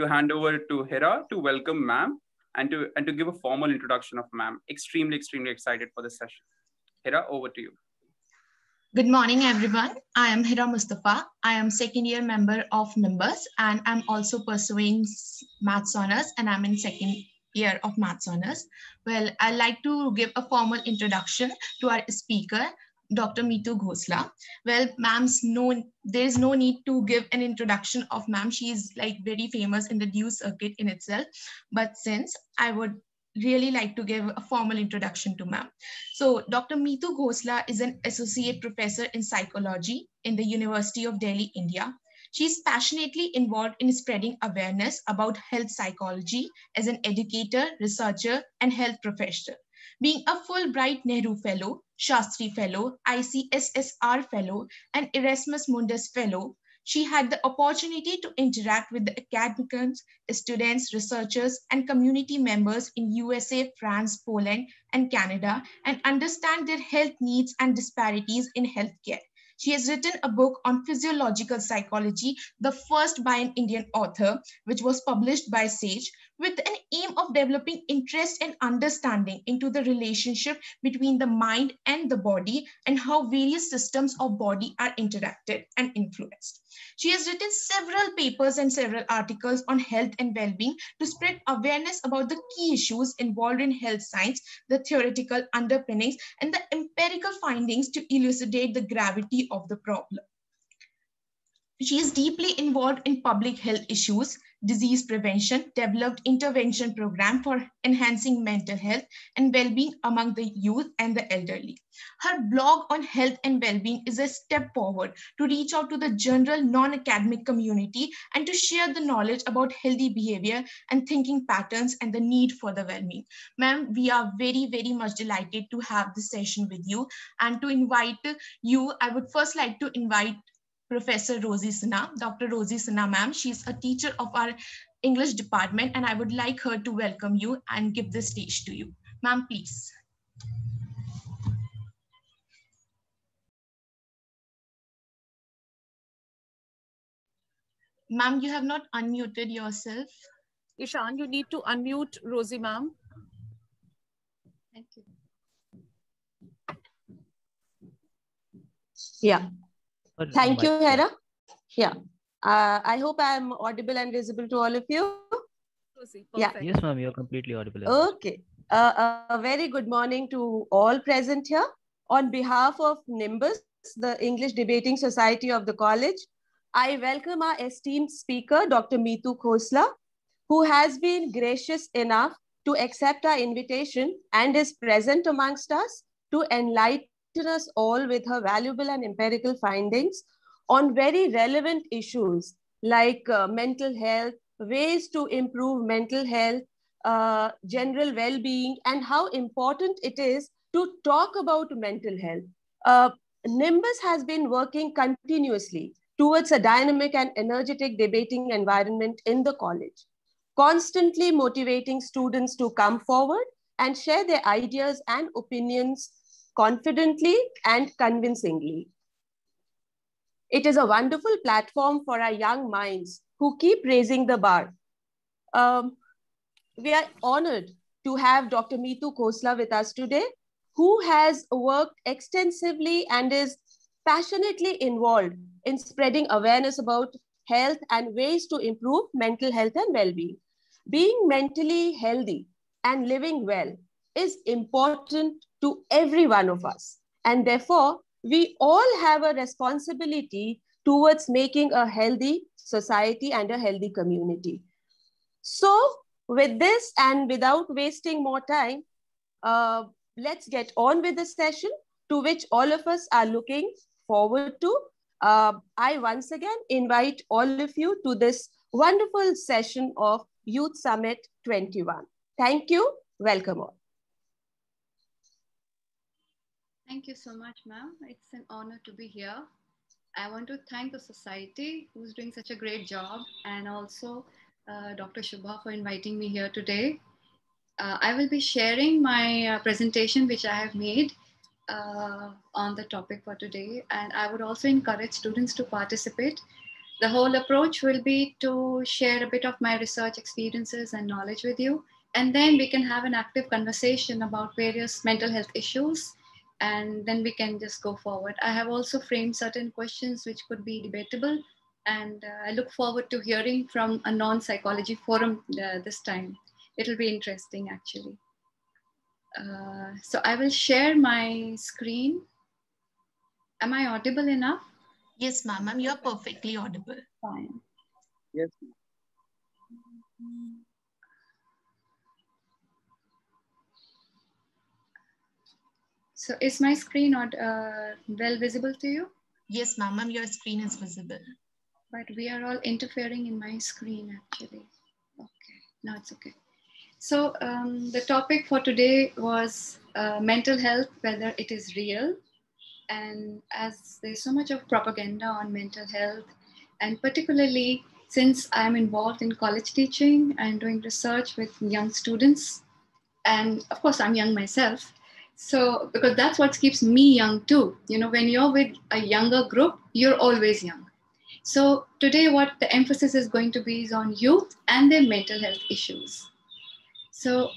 to hand over to Hira to welcome ma'am and to give a formal introduction of ma'am. Extremely excited for this session. Hira, over to you. Good morning, everyone. I am Hira Mustafa. I am second year member of Mundus, and I'm also pursuing Maths Honours, and I'm in second year of Maths Honours. Well, I'd like to give a formal introduction to our speaker, Dr. Meetu Khosla. Well, there is no need to give an introduction of ma'am. She is like very famous in the DU circuit in itself. But since I would really like to give a formal introduction to ma'am. So Dr. Meetu Khosla is an associate professor in psychology in the University of Delhi, India. She is passionately involved in spreading awareness about health psychology as an educator, researcher, and health professional. Being a Fulbright-Nehru Fellow, Shastri Fellow, ICSSR Fellow, and Erasmus Mundus Fellow, she had the opportunity to interact with the academics, students, researchers, and community members in USA, France, Poland, and Canada, and understand their health needs and disparities in healthcare. She has written a book on physiological psychology, the first by an Indian author, which was published by Sage, with an aim of developing interest and understanding into the relationship between the mind and the body and how various systems of body are interacted and influenced. She has written several papers and several articles on health and well-being to spread awareness about the key issues involved in health science, the theoretical underpinnings, and the empirical findings to elucidate the gravity of the problem. She is deeply involved in public health issues, disease prevention, developed intervention program for enhancing mental health and well-being among the youth and the elderly. Her blog on health and well-being is a step forward to reach out to the general non-academic community and to share the knowledge about healthy behavior and thinking patterns and the need for the well-being. Ma'am, we are very much delighted to have this session with you, and to invite you, I would first like to invite Professor Rosie Sinha, Dr. Rosie Sinha, ma'am. She's a teacher of our English department, and I would like her to welcome you and give the stage to you. Ma'am, please. Ma'am, you have not unmuted yourself. Ishan, you need to unmute Rosie, ma'am. Thank you. Yeah. Thank you, Hera. Yeah. I hope I'm audible and visible to all of you. Yeah. Yes, ma'am, you're completely audible. Okay. A very good morning to all present here. On behalf of Nimbus, the English Debating Society of the college, I welcome our esteemed speaker, Dr. Meetu Khosla, who has been gracious enough to accept our invitation and is present amongst us to enlighten us all with her valuable and empirical findings on very relevant issues like mental health, ways to improve mental health, general well-being, and how important it is to talk about mental health. Nimbus has been working continuously towards a dynamic and energetic debating environment in the college, constantly motivating students to come forward and share their ideas and opinions confidently and convincingly. It is a wonderful platform for our young minds who keep raising the bar. We are honored to have Dr. Meetu Khosla with us today, who has worked extensively and is passionately involved in spreading awareness about health and ways to improve mental health and well-being. Being mentally healthy and living well is important to every one of us. And therefore, we all have a responsibility towards making a healthy society and a healthy community. So with this and without wasting more time, let's get on with the session to which all of us are looking forward to. I once again invite all of you to this wonderful session of Youth Summit 21. Thank you. Welcome all. Thank you so much, ma'am. It's an honor to be here. I want to thank the society who's doing such a great job, and also Dr. Shubha for inviting me here today. I will be sharing my presentation which I have made on the topic for today, and I would also encourage students to participate The whole approach will be to share a bit of my research experiences and knowledge with you, and then we can have an active conversation about various mental health issues, and then we can just go forward. I have also framed certain questions which could be debatable, and I look forward to hearing from a non-psychology forum this time. It'll be interesting, actually. So I will share my screen. Am I audible enough? Yes, ma'am. You're perfectly audible. Fine. Yes. So is my screen not well visible to you? Yes, ma'am. Your screen is visible. But we are all interfering in my screen, actually. Okay, now it's okay. So the topic for today was mental health, whether it is real. And as there's so much of propaganda on mental health, and particularly since I'm involved in college teaching and doing research with young students, and of course I'm young myself, so because that's what keeps me young too. You know, when you're with a younger group, you're always young. So today what the emphasis is going to be is on youth and their mental health issues. So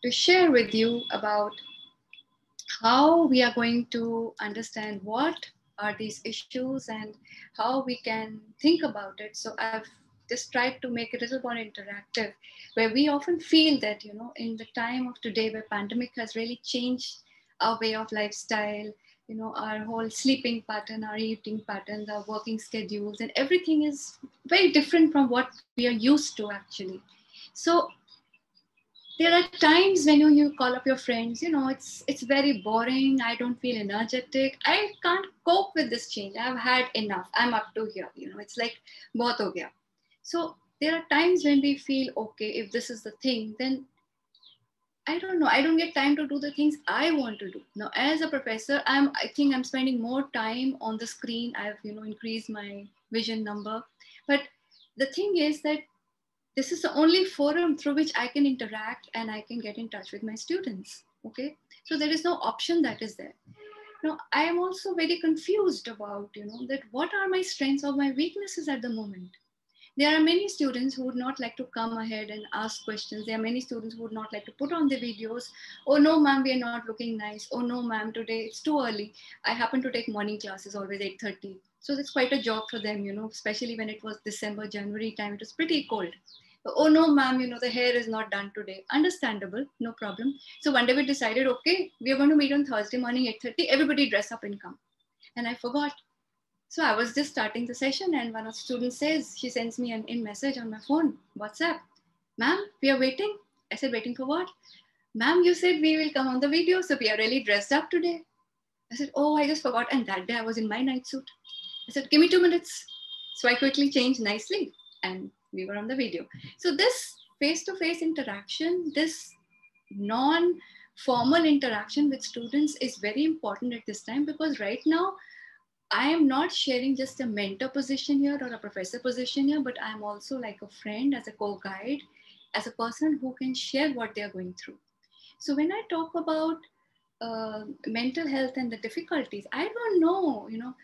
to share with you about how we are going to understand what are these issues and how we can think about it. So I've just tried to make it a little more interactive, where we often feel that, you know, in the time of today where pandemic has really changed our way of lifestyle, you know, our whole sleeping pattern, our eating patterns, our working schedules, and everything is very different from what we are used to actually. So there are times when you call up your friends, you know, it's very boring. I don't feel energetic. I can't cope with this change. I've had enough. I'm up to here. You know, it's like bahut ho gaya. So there are times when we feel, okay, if this is the thing, then I don't know. I don't get time to do the things I want to do. Now, as a professor, I think I'm spending more time on the screen. I've, you know, increased my vision number. But the thing is that this is the only forum through which I can interact and I can get in touch with my students. Okay, so there is no option that is there. Now, I am also very confused about, you know, that what are my strengths or my weaknesses at the moment. There are many students who would not like to come ahead and ask questions. There are many students who would not like to put on the videos. Oh no, ma'am, we are not looking nice. Oh no, ma'am, today it's too early. I happen to take morning classes always 8:30. So it's quite a job for them, you know, especially when it was December, January time, it was pretty cold. Oh no, ma'am, you know, the hair is not done today. Understandable, no problem. So one day we decided, okay, we are going to meet on Thursday morning 8:30. Everybody dress up and come. And I forgot. So I was just starting the session and one of the students says, she sends me an in message on my phone, WhatsApp. Ma'am, we are waiting. I said, waiting for what? Ma'am, you said we will come on the video. So we are really dressed up today. I said, oh, I just forgot. And that day I was in my night suit. I said, give me 2 minutes. So I quickly changed nicely and we were on the video. So this face-to-face interaction, this non-formal interaction with students is very important at this time, because right now I am not sharing just a mentor position here or a professor position here, but I'm also like a friend, as a co-guide, as a person who can share what they're going through. So when I talk about mental health and the difficulties, I don't know, you know,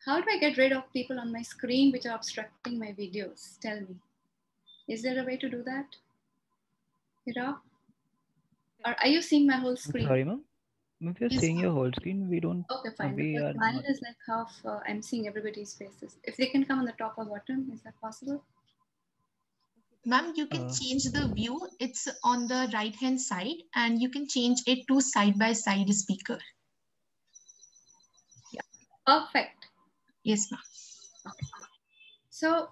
how do I get rid of people on my screen which are obstructing my videos? Tell me. Is there a way to do that? Hira? Or are you seeing my whole screen? Sorry, ma'am. If you're seeing your whole screen, we don't. Okay, fine. We Because are mine not. is like half, I'm seeing everybody's faces. If they can come on the top or bottom, is that possible? Ma'am, you can change the view. It's on the right-hand side and you can change it to side-by-side speaker. Yeah, perfect. Yes, ma'am. Okay. So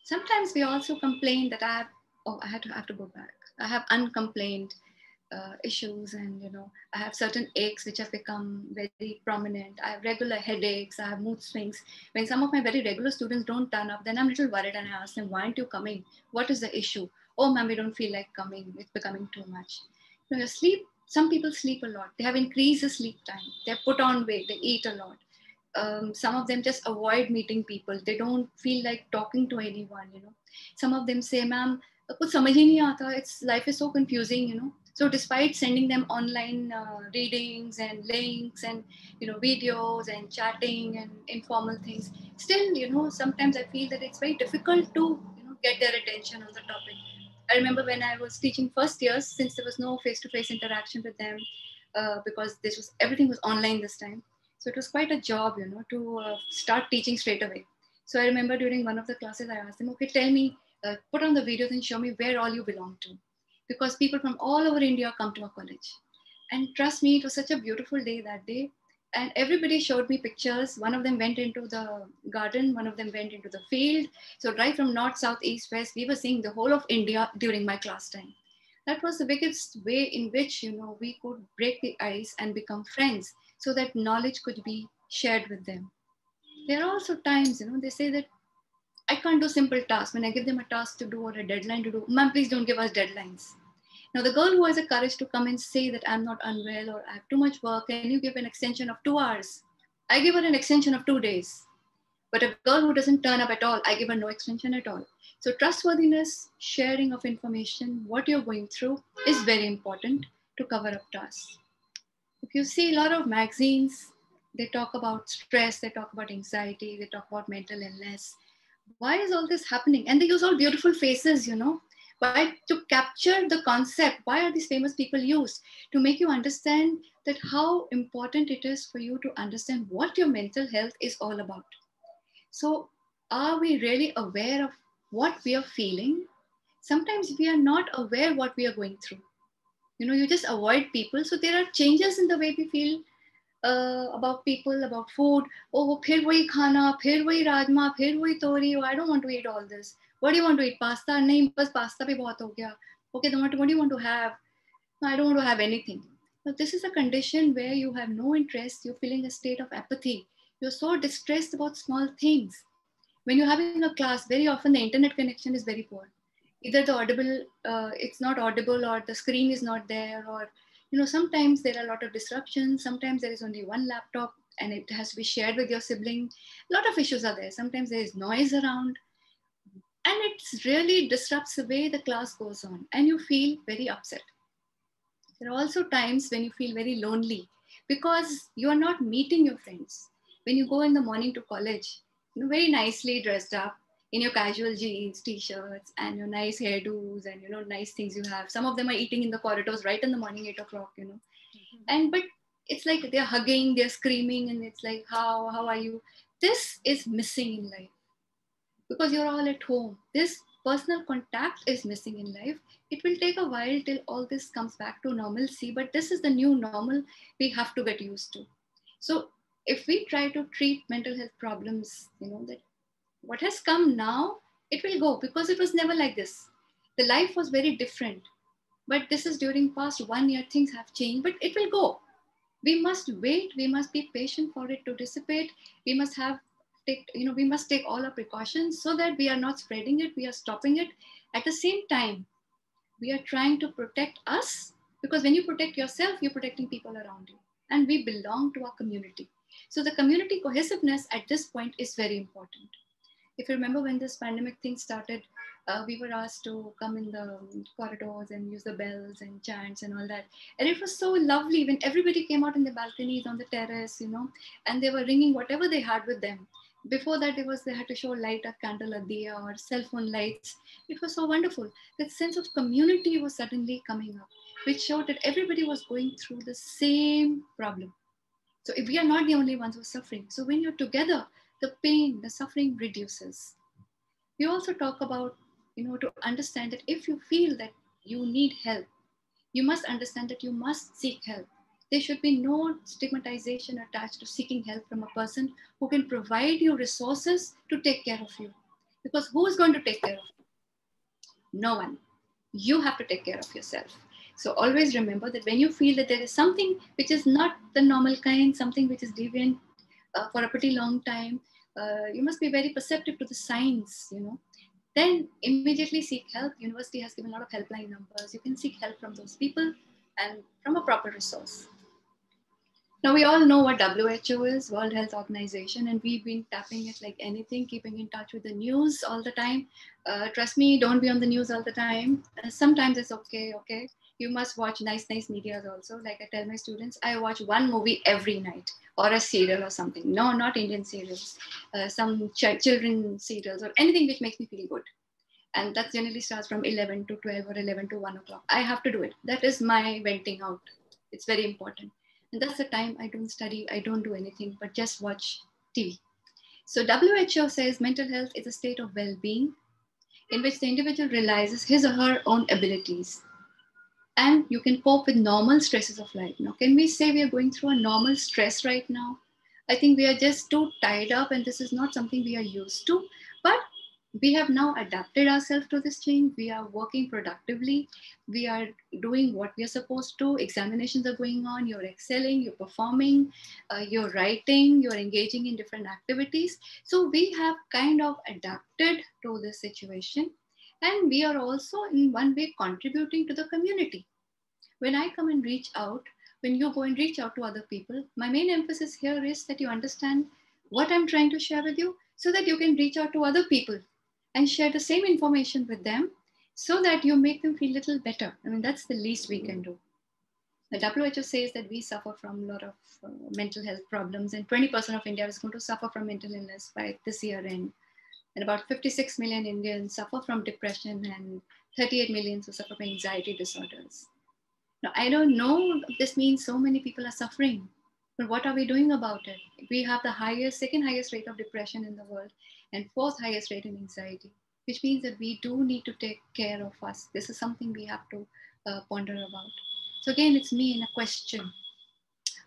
sometimes we also complain that I have to go back. I have uncomplained issues, and you know, I have certain aches which have become very prominent. I have regular headaches. I have mood swings. When some of my very regular students don't turn up, then I'm a little worried and I ask them, why aren't you coming? What is the issue? Oh, ma'am, we don't feel like coming. It's becoming too much. You know, your sleep. Some people sleep a lot. They have increased the sleep time. They have put on weight. They eat a lot. Some of them just avoid meeting people. They don't feel like talking to anyone, you know. Some of them say, ma'am, kuch samajh hi nahi aata. It's life is so confusing, you know. So despite sending them online readings and links and videos and chatting and informal things, still sometimes I feel that it's very difficult to get their attention on the topic. I remember when I was teaching first years, since there was no face-to-face interaction with them, because everything was online this time. So it was quite a job, to start teaching straight away. So I remember during one of the classes, I asked them, okay, tell me, put on the videos and show me where all you belong to. Because people from all over India come to our college. And trust me, it was such a beautiful day that day. And everybody showed me pictures. One of them went into the garden, one of them went into the field. So right from north, south, east, west, we were seeing the whole of India during my class time. That was the biggest way in which, we could break the ice and become friends so that knowledge could be shared with them. There are also times, they say that I can't do simple tasks. When I give them a task to do or a deadline to do, ma'am, please don't give us deadlines. Now, the girl who has the courage to come and say that I'm not unwell or I have too much work, can you give an extension of 2 hours? I give her an extension of 2 days. But a girl who doesn't turn up at all, I give her no extension at all. So trustworthiness, sharing of information, what you're going through is very important to cover up tasks. If you see a lot of magazines, they talk about stress, they talk about anxiety, they talk about mental illness. Why is all this happening? And they use all beautiful faces, Why to capture the concept? Why are these famous people used? To make you understand that how important it is for you to understand what your mental health is all about. So are we really aware of what we are feeling? Sometimes we are not aware what we are going through. You just avoid people. So there are changes in the way we feel about people, about food. Oh, phir wahi khana, phir wahi rajma, phir wahi tori. Oh, I don't want to eat all this. What do you want to eat? Pasta? Nahin, bas pasta bhi bahut ho gaya. Okay, then what do you want to have? No, I don't want to have anything. So this is a condition where you have no interest. You're feeling a state of apathy. You're so distressed about small things. When you're having a class, very often the internet connection is very poor. Either the audible, it's not audible, or the screen is not there, or sometimes there are a lot of disruptions. Sometimes there is only one laptop and it has to be shared with your sibling. A lot of issues are there. Sometimes there is noise around, and it really disrupts the way the class goes on, and you feel very upset. There are also times when you feel very lonely because you are not meeting your friends. When you go in the morning to college, very nicely dressed up in your casual jeans, t-shirts, and your nice hairdos and nice things you have. Some of them are eating in the corridors right in the morning, 8 o'clock. And but it's like they're hugging, they're screaming, and it's like, how are you? This is missing in life because you're all at home. This personal contact is missing in life. It will take a while till all this comes back to normalcy, but this is the new normal we have to get used to. So if we try to treat mental health problems, that what has come now, it will go because it was never like this. The life was very different, but this is during past 1 year, things have changed, but it will go. We must wait, we must be patient for it to dissipate. We must we must take all our precautions so that we are not spreading it, we are stopping it. At the same time, we are trying to protect us, because when you protect yourself, you're protecting people around you, and we belong to our community. So the community cohesiveness at this point is very important. If you remember when this pandemic thing started, we were asked to come in the corridors and use the bells and chants and all that. And it was so lovely when everybody came out in the balconies, on the terrace, and they were ringing whatever they had with them. Before that, they had to show light a candle, a diya, or cell phone lights. It was so wonderful. That sense of community was suddenly coming up, which showed that everybody was going through the same problem. So if we are not the only ones who are suffering. So when you're together, the pain, the suffering reduces. We also talk about, to understand that if you feel that you need help, you must understand that you must seek help. There should be no stigmatization attached to seeking help from a person who can provide you resources to take care of you. Because who is going to take care of you? No one. You have to take care of yourself. So always remember that when you feel that there is something which is not the normal kind, something which is deviant for a pretty long time, you must be very perceptive to the signs, Then immediately seek help. University has given a lot of helpline numbers. You can seek help from those people and from a proper resource. Now we all know what WHO is, World Health Organization, and we've been tapping it like anything, keeping in touch with the news all the time. Trust me, don't be on the news all the time. Sometimes it's okay. you must watch nice medias also. Like I tell my students, I watch one movie every night or a serial or something. No, not Indian serials, some children serials or anything which makes me feel good. And that generally starts from 11 to 12 or 11 to 1 o'clock. I have to do it. That is my venting out. It's very important. And that's the time I don't study, I don't do anything, but just watch TV. So WHO says mental health is a state of well-being in which the individual realizes his or her own abilities. And you can cope with normal stresses of life. Now, can we say we are going through a normal stress right now? I think we are just too tied up and this is not something we are used to. But we have now adapted ourselves to this change. We are working productively. We are doing what we are supposed to. Examinations are going on. You're excelling, you're performing, you're writing, you're engaging in different activities. So we have kind of adapted to this situation. And we are also in one way contributing to the community. When I come and reach out, when you go and reach out to other people, my main emphasis here is that you understand what I'm trying to share with you so that you can reach out to other people and share the same information with them so that you make them feel a little better. I mean, that's the least we can do. The WHO says that we suffer from a lot of mental health problems and 20% of India is going to suffer from mental illness by this year end. And about 56 million Indians suffer from depression and 38 million who suffer from anxiety disorders. Now, I don't know if this means so many people are suffering, but what are we doing about it? We have the second highest rate of depression in the world and fourth highest rate in anxiety, which means that we do need to take care of us. This is something we have to ponder about. So again, it's me in a question.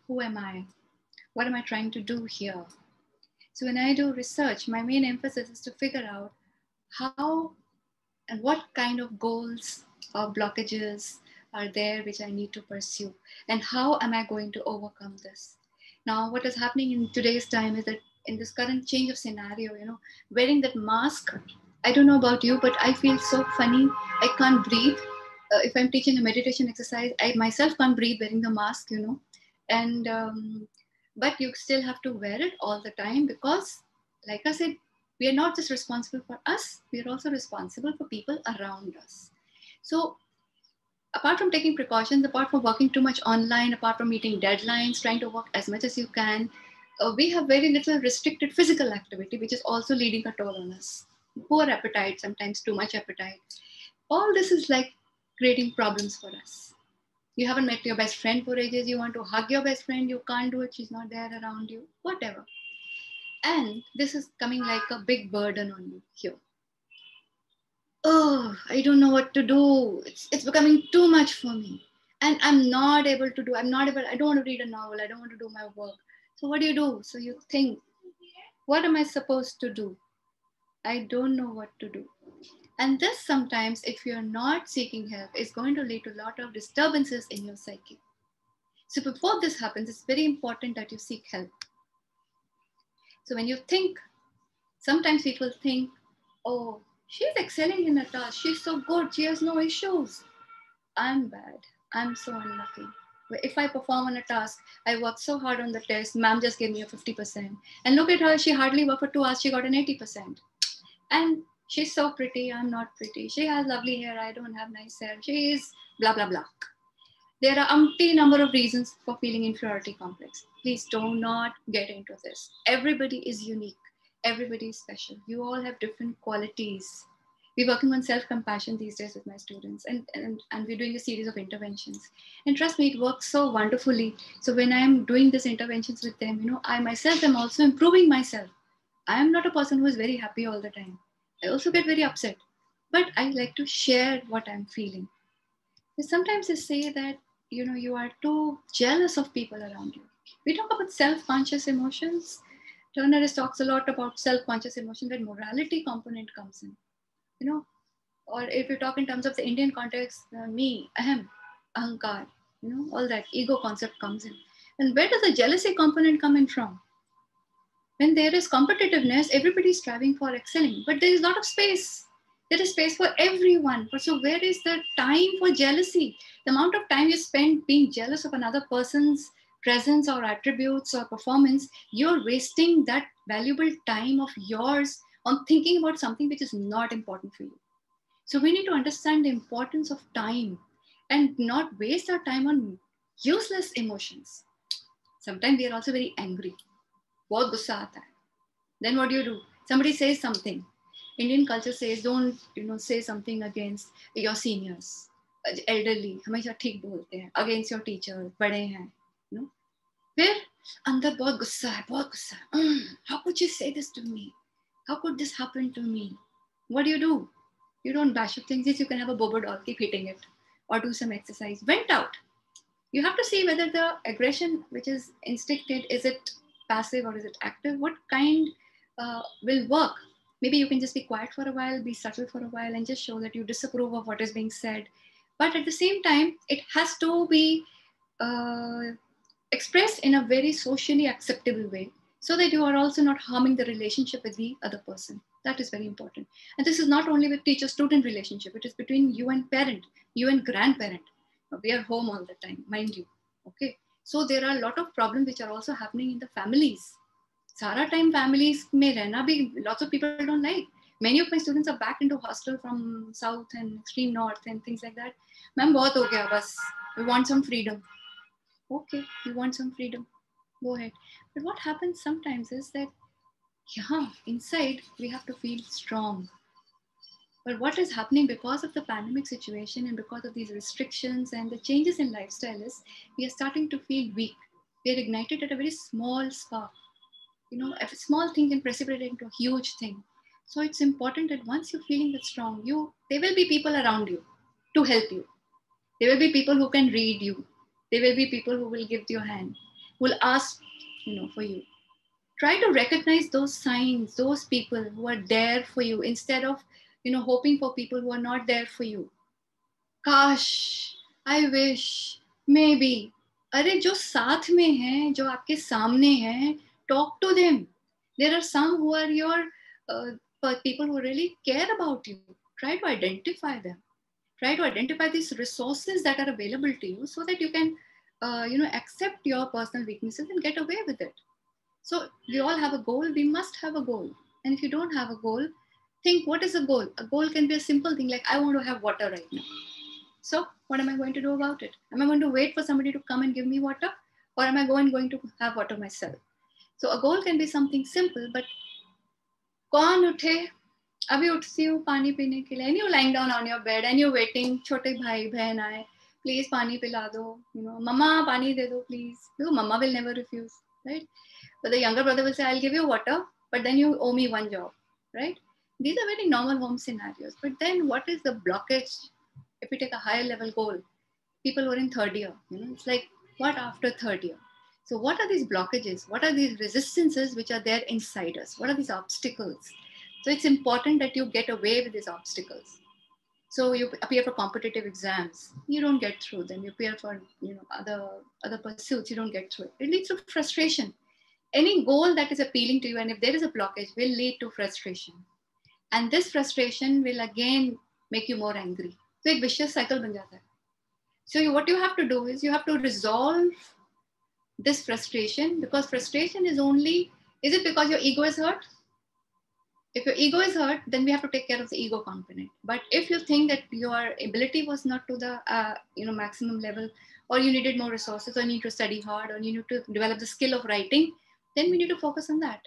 Who am I? What am I trying to do here? So when I do research, my main emphasis is to figure out how and what kind of goals or blockages are there which I need to pursue, and how am I going to overcome this? Now, what is happening in today's time is that in this current change of scenario, wearing that mask, I don't know about you, but I feel so funny. I can't breathe. If I'm teaching a meditation exercise, I myself can't breathe wearing the mask, and but you still have to wear it all the time because, like I said, we are not just responsible for us, we are also responsible for people around us. So apart from taking precautions, apart from working too much online, apart from meeting deadlines, trying to work as much as you can, we have very little restricted physical activity, which is also leading a toll on us. Poor appetite, sometimes too much appetite. All this is like creating problems for us. You haven't met your best friend for ages, you want to hug your best friend, you can't do it, she's not there around you, whatever. And this is coming like a big burden on you here. Oh, I don't know what to do. It's becoming too much for me. And I'm not able to do, I don't want to read a novel, I don't want to do my work. So what do? So you think, what am I supposed to do? I don't know what to do. And this sometimes, if you're not seeking help, is going to lead to a lot of disturbances in your psyche. So before this happens, it's very important that you seek help. So when you think, sometimes people think, oh, she's excelling in her task. She's so good. She has no issues. I'm bad. I'm so unlucky. If I perform on a task, I worked so hard on the test, ma'am just gave me a 50%. And look at her, she hardly worked for 2 hours, she got an 80%. And she's so pretty, I'm not pretty. She has lovely hair, I don't have nice hair. She is blah, blah, blah. There are umpteen number of reasons for feeling inferiority complex. Please do not get into this. Everybody is unique. Everybody is special. You all have different qualities. We're working on self-compassion these days with my students and we're doing a series of interventions. And trust me, it works so wonderfully. So when I'm doing these interventions with them, I myself am also improving myself. I am not a person who is very happy all the time. I also get very upset, but I like to share what I'm feeling. Sometimes they say that, you are too jealous of people around you. We talk about self-conscious emotions. Turner talks a lot about self-conscious emotion, that morality component comes in, or if you talk in terms of the Indian context, me, ahem, ahankar, all that ego concept comes in. And where does the jealousy component come in from? When there is competitiveness, everybody is striving for excelling, but there is a lot of space. There is space for everyone. But so where is the time for jealousy? The amount of time you spend being jealous of another person's presence or attributes or performance, you're wasting that valuable time of yours on thinking about something which is not important for you. So we need to understand the importance of time and not waste our time on useless emotions. Sometimes we are also very angry. बहुत गुस्सा आता है. Then what do? Somebody says something. Indian culture says don't say something against your seniors, elderly. हमेशा ठीक बोलते हैं. Against your teachers, बड़े हैं. फिर अंदर बहुत गुस्सा है, बहुत गुस्सा है. How could you say this to me? How could this happen to me? What do? You don't bash up things. Yes, you can have a bobo doll, keep hitting it, or do some exercise. Vent out. You have to see whether the aggression which is instincted, is it passive or is it active? What kind will work? Maybe you can just be quiet for a while, be subtle for a while, and just show that you disapprove of what is being said. But at the same time, it has to be expressed in a very socially acceptable way, so that you are also not harming the relationship with the other person. That is very important. And this is not only with teacher-student relationship, it is between you and parent, you and grandparent. We are home all the time, mind you. Okay. So there are a lot of problems which are also happening in the families. Sara time families mein rehna bhi lots of people don't like. Many of my students are back into hostel from south and extreme north and things like that. Ma'am, bahut ho gaya bas. We want some freedom. Okay, you want some freedom. Go ahead. But what happens sometimes is that, yeah, inside we have to feel strong. But what is happening because of the pandemic situation and because of these restrictions and the changes in lifestyle is we are starting to feel weak. We are ignited at a very small spark. A small thing can precipitate into a huge thing. So it's important that once you're feeling that strong, there will be people around you to help you. There will be people who can read you. There will be people who will give you a hand, who will ask, for you. Try to recognize those signs, those people who are there for you instead of, hoping for people who are not there for you. Gosh, I wish, maybe. अरे जो साथ में हैं, जो आपके सामने हैं, talk to them. There are some who are your people who really care about you. Try to identify them. Try to identify these resources that are available to you so that you can, accept your personal weaknesses and get away with it. So we all have a goal. We must have a goal. And if you don't have a goal, think, what is a goal? A goal can be a simple thing like, I want to have water right now. So what am I going to do about it? Am I going to wait for somebody to come and give me water? Or am I going to have water myself? So a goal can be something simple, but कौन उठे? अभी उठती हूँ पानी पीने के लिए, and you lying down on your bed and you're waiting, छोटे भाई बहन आए, please पानी पिला दो, मम्मा पानी दे दो please. Because mama will never refuse, right? But the younger brother will say, I'll give you water, but then you owe me one job, right? These are very normal home scenarios. But then what is the blockage? If we take a higher level goal, people who are in third year, it's like, what after third year? So what are these blockages? What are these resistances which are there inside us? What are these obstacles? So it's important that you get away with these obstacles. So you appear for competitive exams, you don't get through them. You appear for other pursuits, you don't get through it. It leads to frustration. Any goal that is appealing to you, and if there is a blockage, will lead to frustration. And this frustration will again make you more angry. So एक vicious cycle बन जाता है. So what you have to do is you have to resolve this frustration, because frustration is it because your ego is hurt? If your ego is hurt, then we have to take care of the ego component. But if you think that your ability was not to the maximum level, or you needed more resources, or you need to study hard, or you need to develop the skill of writing, then we need to focus on that.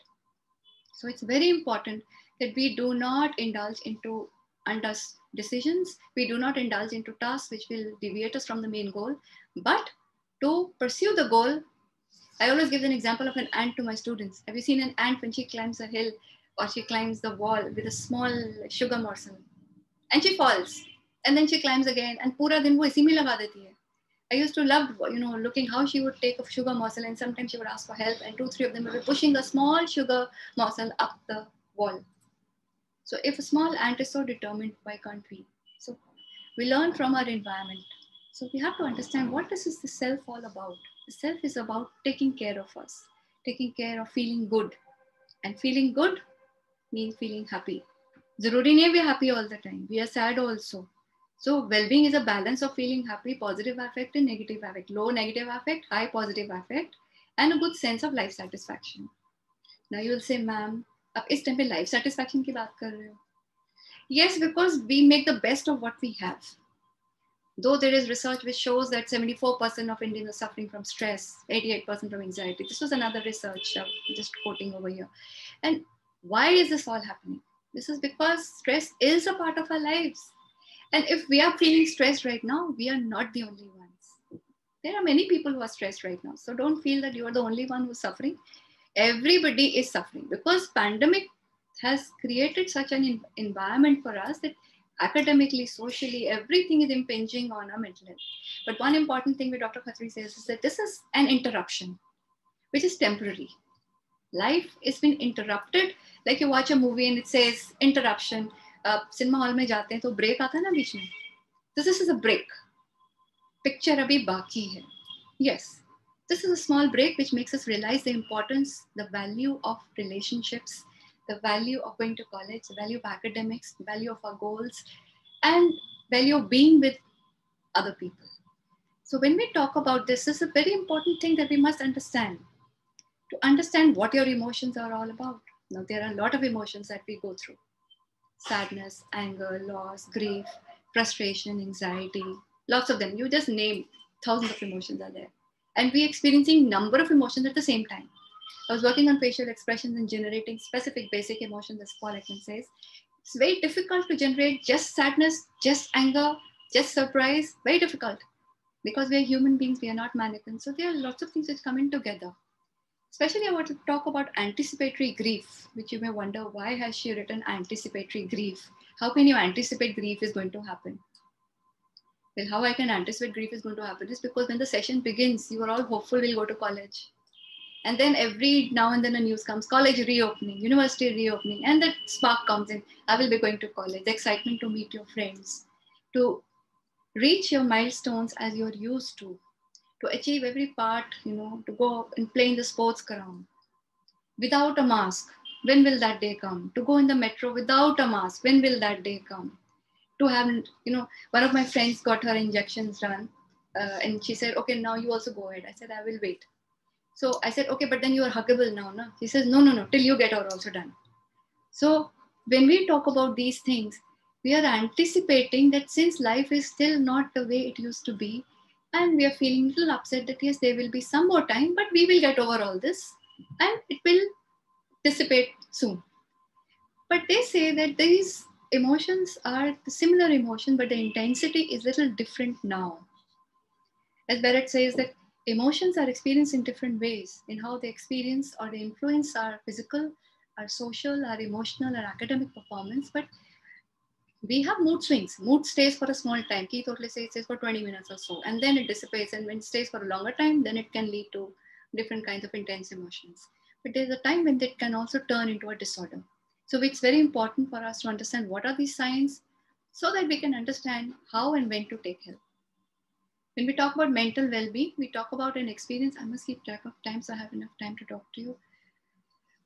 So it's very important that we do not indulge into unjust decisions. We do not indulge into tasks which will deviate us from the main goal. But to pursue the goal, I always give an example of an ant to my students. Have you seen an ant when she climbs a hill or she climbs the wall with a small sugar morsel? And she falls. And then she climbs again. And pura din wo isi mein laga deti hai. I used to love, looking how she would take a sugar morsel, and sometimes she would ask for help, and 2-3 of them would be pushing a small sugar morsel up the wall. So if a small ant is so determined, why can't we? So we learn from our environment. So we have to understand, what is the self all about? The self is about taking care of us, taking care of feeling good. And feeling good means feeling happy. Zaruri nahi we are happy all the time. We are sad also. So well-being is a balance of feeling happy, positive affect and negative affect. Low negative affect, high positive affect, and a good sense of life satisfaction. Now you will say, ma'am, आप इस time पे life satisfaction की बात कर रहे हो? Yes, because we make the best of what we have. Though there is research which shows that 74% of Indians are suffering from stress, 88% from anxiety. This was another research, just quoting over here. And why is this all happening? This is because stress is a part of our lives. And if we are feeling stressed right now, we are not the only ones. There are many people who are stressed right now. So don't feel that you are the only one who's suffering. Everybody is suffering because pandemic has created such an environment for us that academically, socially, everything is impinging on our mental health. But one important thing that Dr. Khatri says is that this is an interruption, which is temporary. Life has been interrupted. Like you watch a movie and it says interruption. Cinema hall में जाते हैं तो break आता है ना बीच में. This is a break. Picture अभी बाकी है. Yes, this is a small break which makes us realize the importance, the value of relationships, the value of going to college, the value of academics, the value of our goals, and value of being with other people. So when we talk about this is a very important thing that we must understand. To understand what your emotions are all about. Now, there are a lot of emotions that we go through. Sadness, anger, loss, grief, frustration, anxiety, lots of them. You just name, thousands of emotions are there. And we're experiencing number of emotions at the same time. I was working on facial expressions and generating specific basic emotions, as Paul Ekman says. It's very difficult to generate just sadness, just anger, just surprise. Very difficult. Because we are human beings, we are not mannequins. So there are lots of things which come in together. Especially I want to talk about anticipatory grief, which you may wonder, why has she written anticipatory grief? How can you anticipate grief is going to happen? Well, how I can anticipate grief is going to happen is because when the session begins, you are all hopeful we'll go to college. And then every now and then a news comes, college reopening, university reopening, and that spark comes in. I will be going to college, the excitement to meet your friends, to reach your milestones as you're used to achieve every part, to go and play in the sports ground without a mask. When will that day come? To go in the metro without a mask. When will that day come? To have, one of my friends got her injections done and she said, okay, now you also go ahead. I said, I will wait. So I said, okay, but then you are huggable now, no? He says, no, till you get her also done. So when we talk about these things, we are anticipating that since life is still not the way it used to be, and we are feeling a little upset that yes, there will be some more time, but we will get over all this and it will dissipate soon. But they say that these emotions are the similar emotion, but the intensity is a little different now. As Barrett says that emotions are experienced in different ways in how they experience or they influence our physical, our social, our emotional, our academic performance. But we have mood swings. Mood stays for a small time. Keith Otley says it stays for 20 minutes or so, and then it dissipates. And when it stays for a longer time, then it can lead to different kinds of intense emotions. But there's a time when it can also turn into a disorder. So it's very important for us to understand what are these signs so that we can understand how and when to take help. When we talk about mental well-being, we talk about an experience. I must keep track of time so I have enough time to talk to you.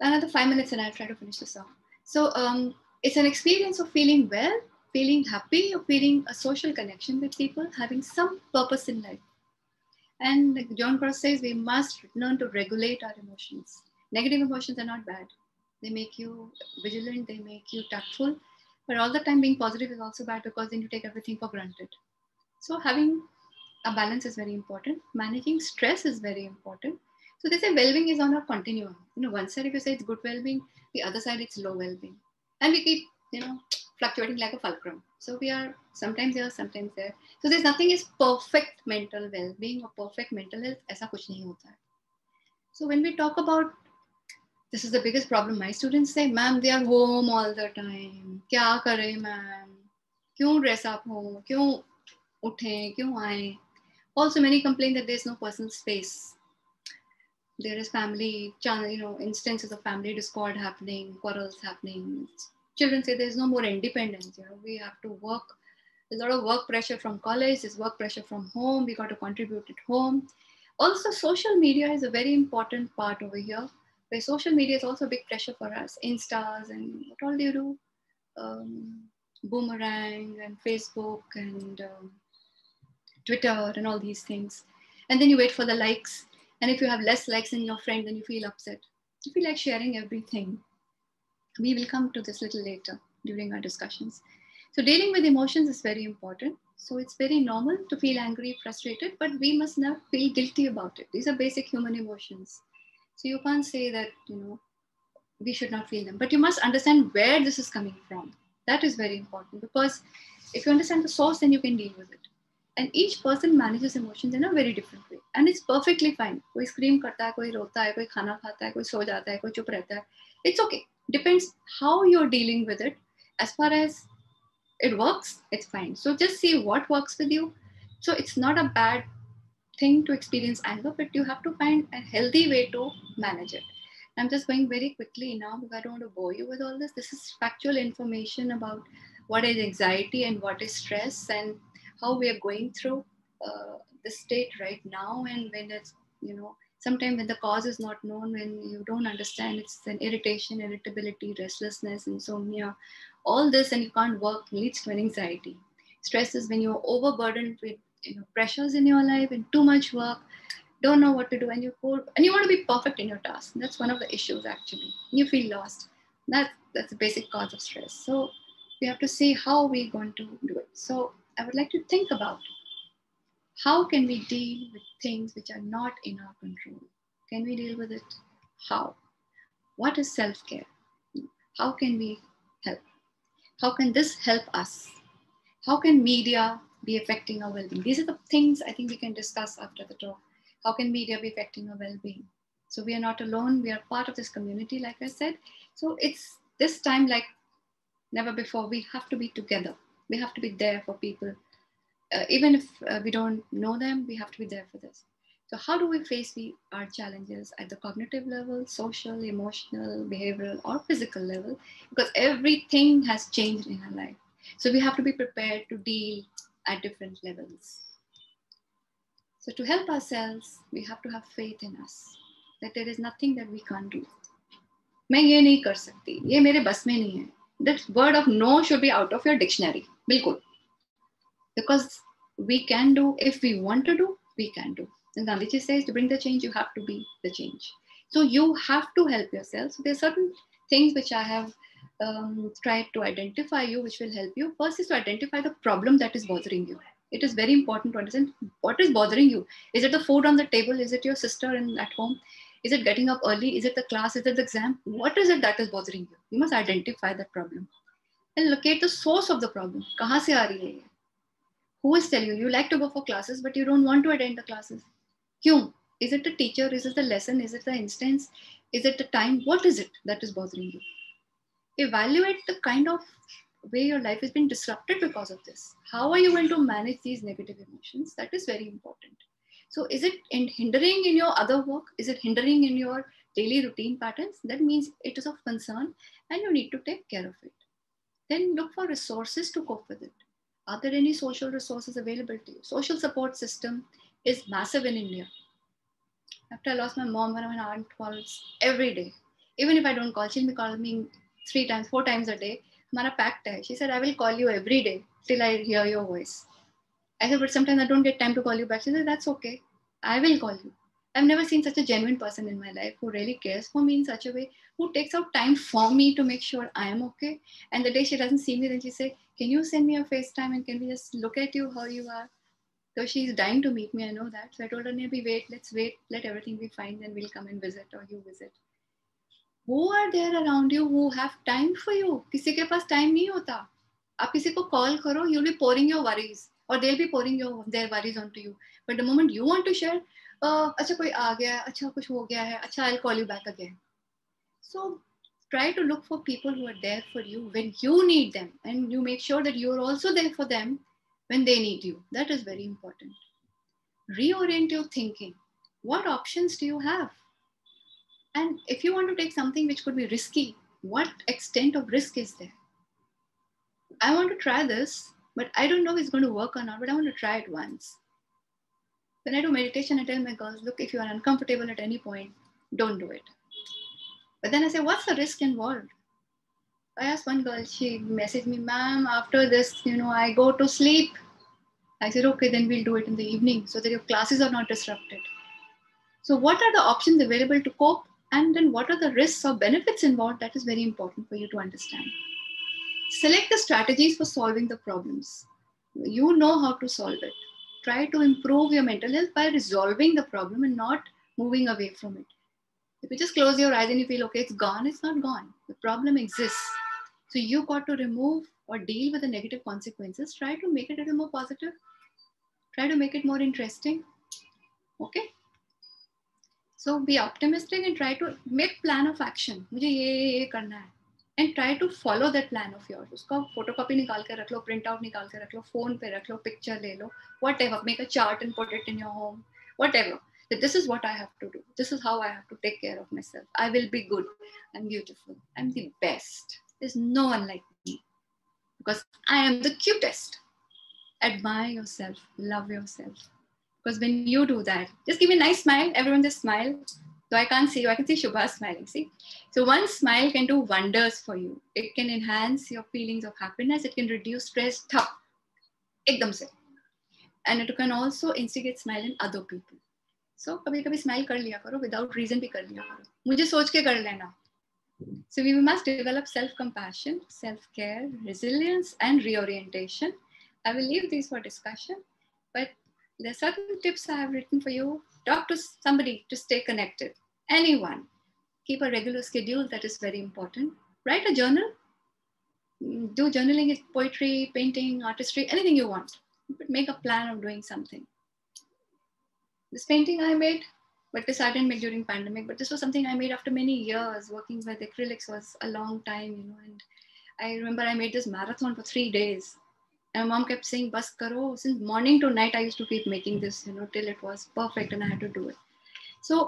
Another 5 minutes and I'll try to finish this off. So it's an experience of feeling well, feeling happy, or feeling a social connection with people, having some purpose in life. And like John Cross says, we must learn to regulate our emotions. Negative emotions are not bad. They make you vigilant, they make you tactful, but all the time being positive is also bad because then you take everything for granted. So having a balance is very important. Managing stress is very important. So they say well-being is on a continuum. One side if you say it's good well-being, the other side it's low well-being. And we keep, fluctuating like a fulcrum. So we are sometimes here, sometimes there. So there's nothing is perfect mental well-being or perfect mental health. Aisa kuch nahi hota hai. So when we talk about, this is the biggest problem. My students say, ma'am, they are home all the time. Kya kare, ma'am? Kyun dress up ho? Kyun uthe? Kyun aaye? Also, many complain that there's no personal space. There is family, instances of family discord happening, quarrels happening. Children say there's no more independence. We have to work. There's a lot of work pressure from college. There's work pressure from home. We got to contribute at home. Also, social media is a very important part over here, where social media is also a big pressure for us. Instas and what all do you do? Boomerang and Facebook and Twitter and all these things. And then you wait for the likes. And if you have less likes than your friend, then you feel upset. You feel like sharing everything. We will come to this a little later during our discussions. So dealing with emotions is very important. So it's very normal to feel angry, frustrated, but we must not feel guilty about it. These are basic human emotions. So you can't say that, we should not feel them, but you must understand where this is coming from. That is very important, because if you understand the source, then you can deal with it. And each person manages emotions in a very different way. And it's perfectly fine. Koi scream karta hai, koi rota hai, koi khana khata hai, koi so jata hai, koi chup rehta hai. It's okay. Depends how you're dealing with it. As far as it works, it's fine. So just see what works with you. So it's not a bad thing to experience anger, but you have to find a healthy way to manage it. I'm just going very quickly now because I don't want to bore you with all this. This is factual information about what is anxiety and what is stress and how we are going through the state right now. And when it's, sometimes when the cause is not known, when you don't understand, it's an irritation, irritability, restlessness, insomnia, all this, and you can't work leads to an anxiety. Stress is when you're overburdened with pressures in your life and too much work, don't know what to do, and you want to be perfect in your task. That's one of the issues actually. You feel lost. That's the basic cause of stress. So we have to see how we're going to do it. So I would like to think about how can we deal with things which are not in our control. Can we deal with it? How? What is self-care? How can we help? How can this help us? How can media be affecting our well-being? These are the things I think we can discuss after the talk. How can media be affecting our well-being? So we are not alone. We are part of this community, like I said. So it's this time like never before. We have to be together. We have to be there for people. Even if we don't know them, we have to be there for this. So how do we face our challenges at the cognitive level, social, emotional, behavioral, or physical level? Because everything has changed in our life. So we have to be prepared to deal at different levels. So to help ourselves, we have to have faith in us that there is nothing that we can't do. मैं ये नहीं कर सकती, ये मेरे बस में नहीं है. That word of no should be out of your dictionary. बिल्कुल. Because we can do, if we want to do, we can do. And Gandhiji says to bring the change, you have to be the change. So you have to help yourself. So there are certain things which I have tried to identify you, which will help you. First is to identify the problem that is bothering you. It is very important to understand what is bothering you. Is it the food on the table? Is it your sister at home? Is it getting up early? Is it the class? Is it the exam? What is it that is bothering you? You must identify that problem and locate the source of the problem. Kahan se aa rahi hai? Who is telling you? You like to go for classes, but you don't want to attend the classes. Kyun? Is it the teacher? Is it the lesson? Is it the instance? Is it the time? What is it that is bothering you? Evaluate the kind of way your life has been disrupted because of this. How are you going to manage these negative emotions? That is very important. So is it hindering in your other work? Is it hindering in your daily routine patterns? That means it is of concern and you need to take care of it. Then look for resources to cope with it. Are there any social resources available to you? Social support system is massive in India. After I lost my mom, one of my aunt calls every day. Even if I don't call, she'll be calling me 3 times, 4 times a day. Hamara pact hai. She said, I will call you every day till I hear your voice. I said, but sometimes I don't get time to call you back. She said, that's okay. I will call you. I've never seen such a genuine person in my life who really cares for me in such a way, who takes out time for me to make sure I am okay. And the day she doesn't see me, then she say, can you send me a FaceTime and can we just look at you, how you are? So she's dying to meet me, I know that. So I told her, maybe let's wait, let everything be fine, then we'll come and visit or you visit. Who are there around you who have time for you? किसी के पास time नहीं होता. आप किसी को call करो, you'll be pouring your worries or they'll be pouring their worries onto you. But the moment you want to share, अच्छा कोई आ गया है, अच्छा कुछ हो गया है, अच्छा I'll call you back again. So try to look for people who are there for you when you need them, and you make sure that you're also there for them when they need you. That is very important. Reorient your thinking. What options do you have? And if you want to take something which could be risky, what extent of risk is there? I want to try this, but I don't know if it's going to work or not, but I want to try it once. When I do meditation, I tell my girls, look, if you are uncomfortable at any point, don't do it. But then I say, what's the risk involved? I asked one girl, she messaged me, ma'am, after this, I go to sleep. I said, okay, then we'll do it in the evening so that your classes are not disrupted. So what are the options available to cope? And then what are the risks or benefits involved? That is very important for you to understand. Select the strategies for solving the problems. You know how to solve it. Try to improve your mental health by resolving the problem and not moving away from it. If you just close your eyes and you feel, okay, it's gone, it's not gone. The problem exists. So you got to remove or deal with the negative consequences. Try to make it a little more positive. Try to make it more interesting. Okay? So be optimistic and try to make plan of action. मुझे ये करना है. And try to follow that plan of yours. उसका photocopy निकाल के रख लो, print out निकाल के रख लो, phone पे रख लो, picture ले लो, whatever. Make a chart and put it in your home, whatever. That this is what I have to do. This is how I have to take care of myself. I will be good. I'm beautiful. I'm the best. There's no one like me because I am the cutest. Admire yourself. Love yourself. Because when you do that, just give me a nice smile. Everyone just smile. So I can't see you. I can see Shubha smiling. See? So one smile can do wonders for you. It can enhance your feelings of happiness. It can reduce stress. Thap. Ekdam se. And it can also instigate smile in other people. So कभी-कभी smile कर लिया करो. Without reason भी कर लिया करो. मुझे सोच के कर लेना. So we must develop self-compassion, self-care, resilience, and reorientation. I will leave these for discussion. But there are certain tips I have written for you. Talk to somebody to stay connected. Anyone. Keep a regular schedule. That is very important. Write a journal. Do journaling, poetry, painting, artistry, anything you want. But make a plan of doing something. This painting I made, but this I didn't make during pandemic. But this was something I made after many years. Working with acrylics was a long time, you know. And I remember I made this marathon for 3 days. And my mom kept saying, "Bas karo." Since morning to night, I used to keep making this, you know, till it was perfect and I had to do it. So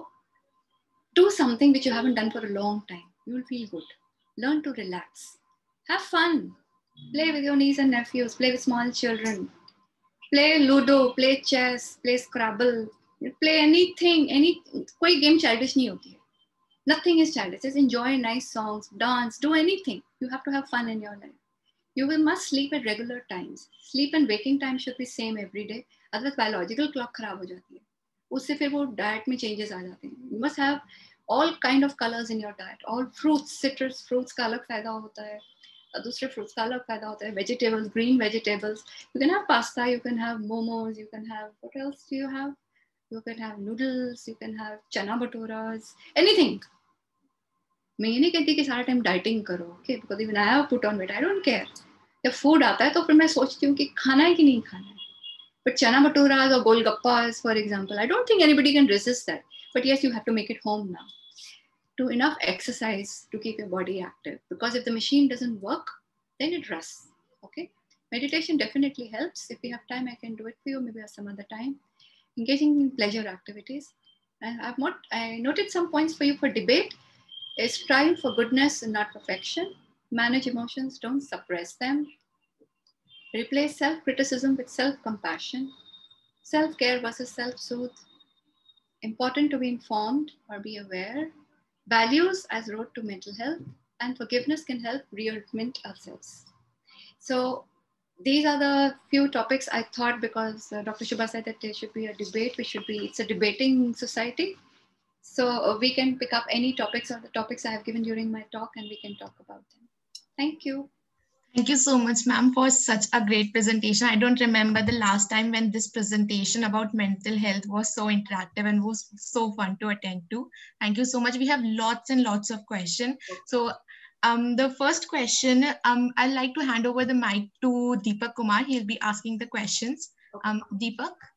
do something which you haven't done for a long time. You will feel good. Learn to relax. Have fun. Play with your nieces and nephews. Play with small children. Play Ludo, play chess, play Scrabble. Play anything. Koi game childish nahi hoti hai. Nothing is childish. Just enjoy nice songs, dance, do anything. You have to have fun in your life. You must sleep at regular times. Sleep and waking time should be same every day. Otherwise, biological clock खराब हो जाती है. उससे फिर वो diet में changes आ जाते हैं. You must have all kind of colors in your diet. All fruits, citrus fruits का अलग फायदा होता है. दूसरे fruits का अलग फायदा होता है. Vegetables, green vegetables. You can have pasta. You can have momos. You can have, what else do you have? You can have noodles. You can have chana bhaturas. Anything. मैं ये नहीं कहती कि सारा टाइम डाइटिंग करो, okay, because even I have put on weight, I don't care. जब food आता है तो फिर मैं सोचती हूँ कि खाना है कि नहीं खाना है. बट चना भटूरास और golgappas for example, I don't think anybody can resist that. But yes, you have to make it home now. Do enough exercise to keep your body active, because if the machine doesn't work, then it rusts. Okay, meditation definitely helps. If we have time, I can do it for you, maybe some other time. Engaging in pleasure activities. And I noted some points for you for debate. Is strive for goodness and not perfection. Manage emotions, don't suppress them. Replace self-criticism with self-compassion. Self-care versus self-soothe. Important to be informed or be aware. Values as road to mental health. And forgiveness can help reinvent ourselves. So these are the few topics I thought, because Dr. Shubha said that there should be a debate. It's a debating society. So we can pick up any topics or the topics I have given during my talk, and we can talk about them. Thank you. Thank you so much, ma'am, for such a great presentation. I don't remember the last time when this presentation about mental health was so interactive and was so fun to attend to. Thank you so much. We have lots and lots of questions. So the first question, I'd like to hand over the mic to Deepak Kumar. He'll be asking the questions. Deepak?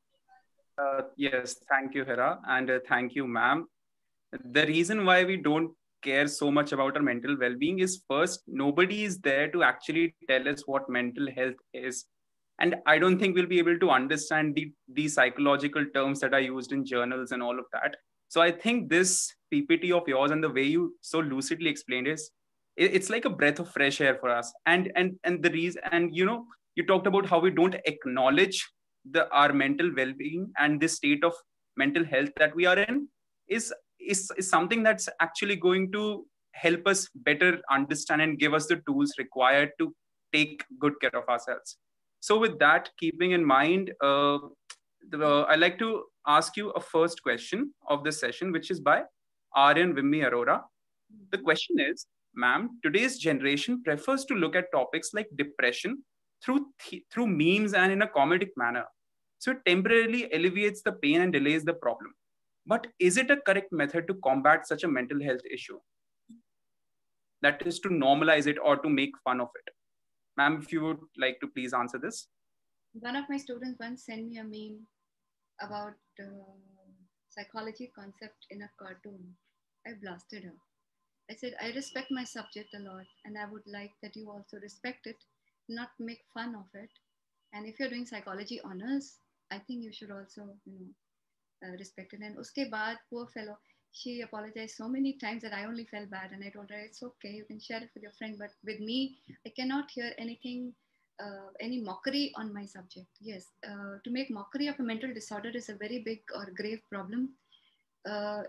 Yes, thank you, Hera, and thank you, ma'am. The reason why we don't care so much about our mental well-being is, first, nobody is there to actually tell us what mental health is. And I don't think we'll be able to understand the psychological terms that are used in journals and all of that. So I think this PPT of yours and the way you so lucidly explained it's like a breath of fresh air for us. And the reason, and you know, you talked about how we don't acknowledge our mental well-being and the state of mental health that we are in is something that's actually going to help us better understand and give us the tools required to take good care of ourselves. So with that keeping in mind, I'd like to ask you a first question of this session, which is by Aryan Vimmi Arora. The question is, ma'am, today's generation prefers to look at topics like depression through memes and in a comedic manner. So it temporarily alleviates the pain and delays the problem. But is it a correct method to combat such a mental health issue? That is to normalize it or to make fun of it. Ma'am, if you would like to please answer this. One of my students once sent me a meme about psychology concept in a cartoon. I blasted her. I said, I respect my subject a lot, and I would like that you also respect it, not make fun of it. And if you're doing psychology honors, I think you should also, respect it. And uske baad, poor fellow, she apologized so many times that I only felt bad. And I told her, it's okay, you can share it with your friend. But with me, I cannot hear anything, any mockery on my subject. Yes, to make mockery of a mental disorder is a very big or grave problem.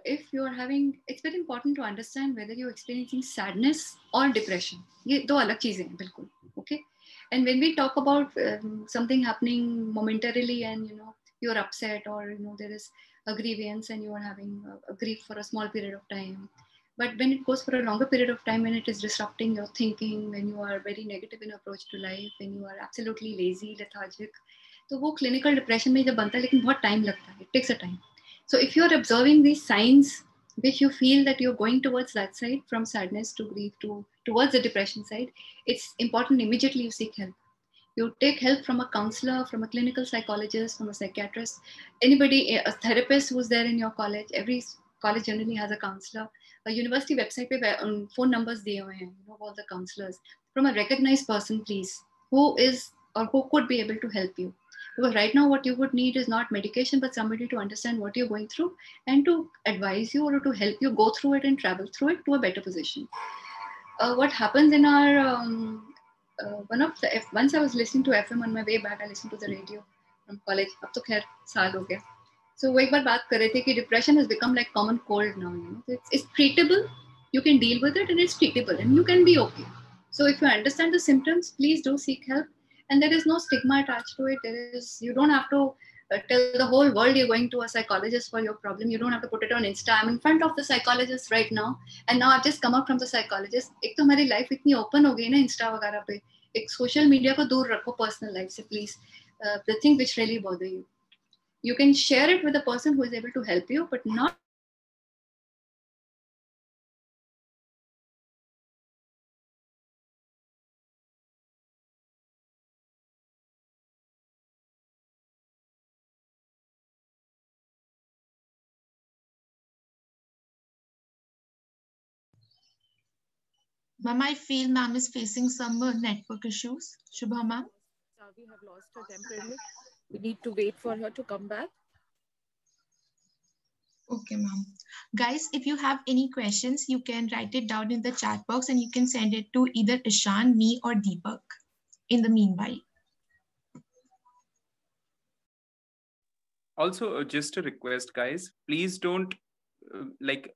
If you're having, it's very important to understand whether you're experiencing sadness or depression. ये दो अलग चीजें हैं बिल्कुल, okay? And when we talk about something happening momentarily and you're upset or there is a grievance and you are having a grief for a small period of time, but when it goes for a longer period of time, when it is disrupting your thinking, when you are very negative in approach to life, when you are absolutely lazy, lethargic, तो वो clinical depression में जब बनता है लेकिन बहुत time लगता है, it takes a time. So if you're observing these signs which you feel that you're going towards that side, from sadness to grief towards the depression side, it's important immediately you seek help. You take help from a counselor, from a clinical psychologist, from a psychiatrist, anybody, a therapist who's there in your college. Every college generally has a counselor. A university website पे phone numbers दिए हुए हैं, all the counselors. From a recognized person, please, who is or who could be able to help you. Because right now what you would need is not medication, but somebody to understand what you're going through and to advise you or to help you go through it and travel through it to a better position. What happens in our, once I was listening to FM on my way back, I listened to the radio from college. अब तो खैर साल हो गया. So वो एक बार बात कर रहे थे कि depression has become like common cold now. It's treatable. You can deal with it and it's treatable and you can be okay. So if you understand the symptoms, please do seek help. And there is no stigma attached to it. You don't have to tell the whole world you're going to a psychologist for your problem. You don't have to put it on Insta. I'm in front of the psychologist right now, and now I've just come out from the psychologist. एक तो हमारी life इतनी open हो गई ना Insta वगैरह पे. एक social media को दूर रखो personal life से please. The thing which really bother you. You can share it with a person who is able to help you, but not Ma'am, I feel ma'am is facing some network issues. Shubha ma'am. We have lost her temporarily. We need to wait for her to come back. Okay, ma'am. Guys, if you have any questions, you can write it down in the chat box and you can send it to either Ishan, me, or Deepak in the meanwhile. Also, just a request, guys, please don't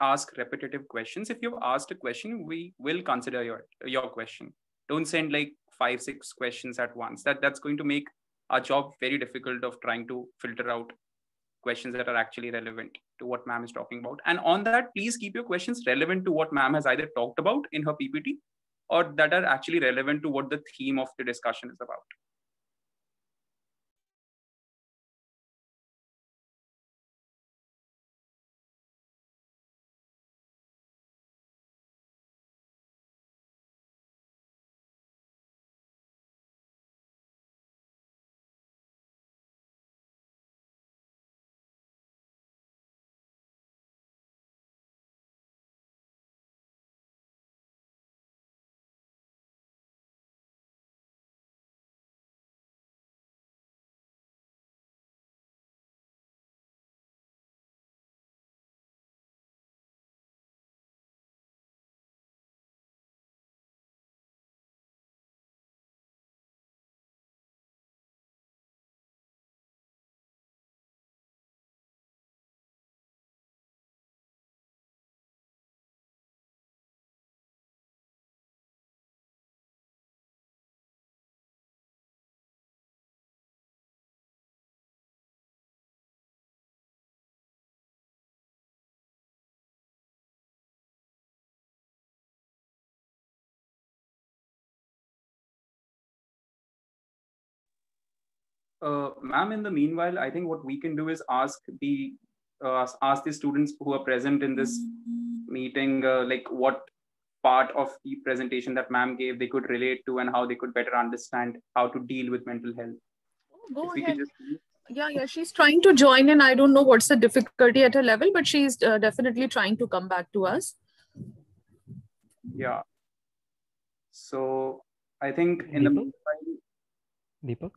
ask repetitive questions. If you've asked a question, we will consider your question. Don't send like 5-6 questions at once. That's going to make our job very difficult of trying to filter out questions that are actually relevant to what ma'am is talking about. And on that, please keep your questions relevant to what ma'am has either talked about in her PPT or that are actually relevant to what the theme of the discussion is about. Ma'am, in the meanwhile, I think what we can do is ask the students who are present in this meeting, like what part of the presentation that ma'am gave they could relate to and how they could better understand how to deal with mental health. Go If ahead. we could Yeah, she's trying to join in. I don't know what's the difficulty at her level, but she's definitely trying to come back to us. Yeah. So I think in the meanwhile, Deepak,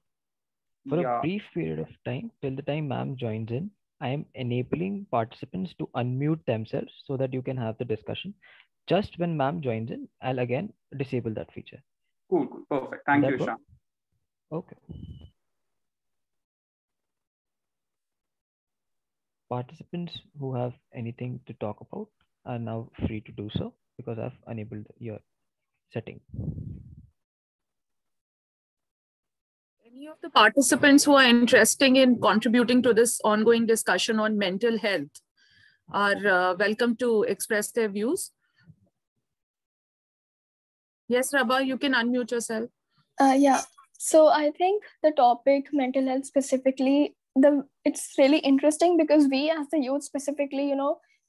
for a brief period of time, till the time ma'am joins in, I am enabling participants to unmute themselves so that you can have the discussion. Just when ma'am joins in, I'll again disable that feature. Cool. Perfect. Thank you, Sham. Okay. Participants who have anything to talk about are now free to do so because I've enabled your setting. Any of the participants who are interested in contributing to this ongoing discussion on mental health are welcome to express their views. Yes, Rabha, you can unmute yourself. Yeah. So I think the topic mental health specifically, it's really interesting because we as the youth specifically,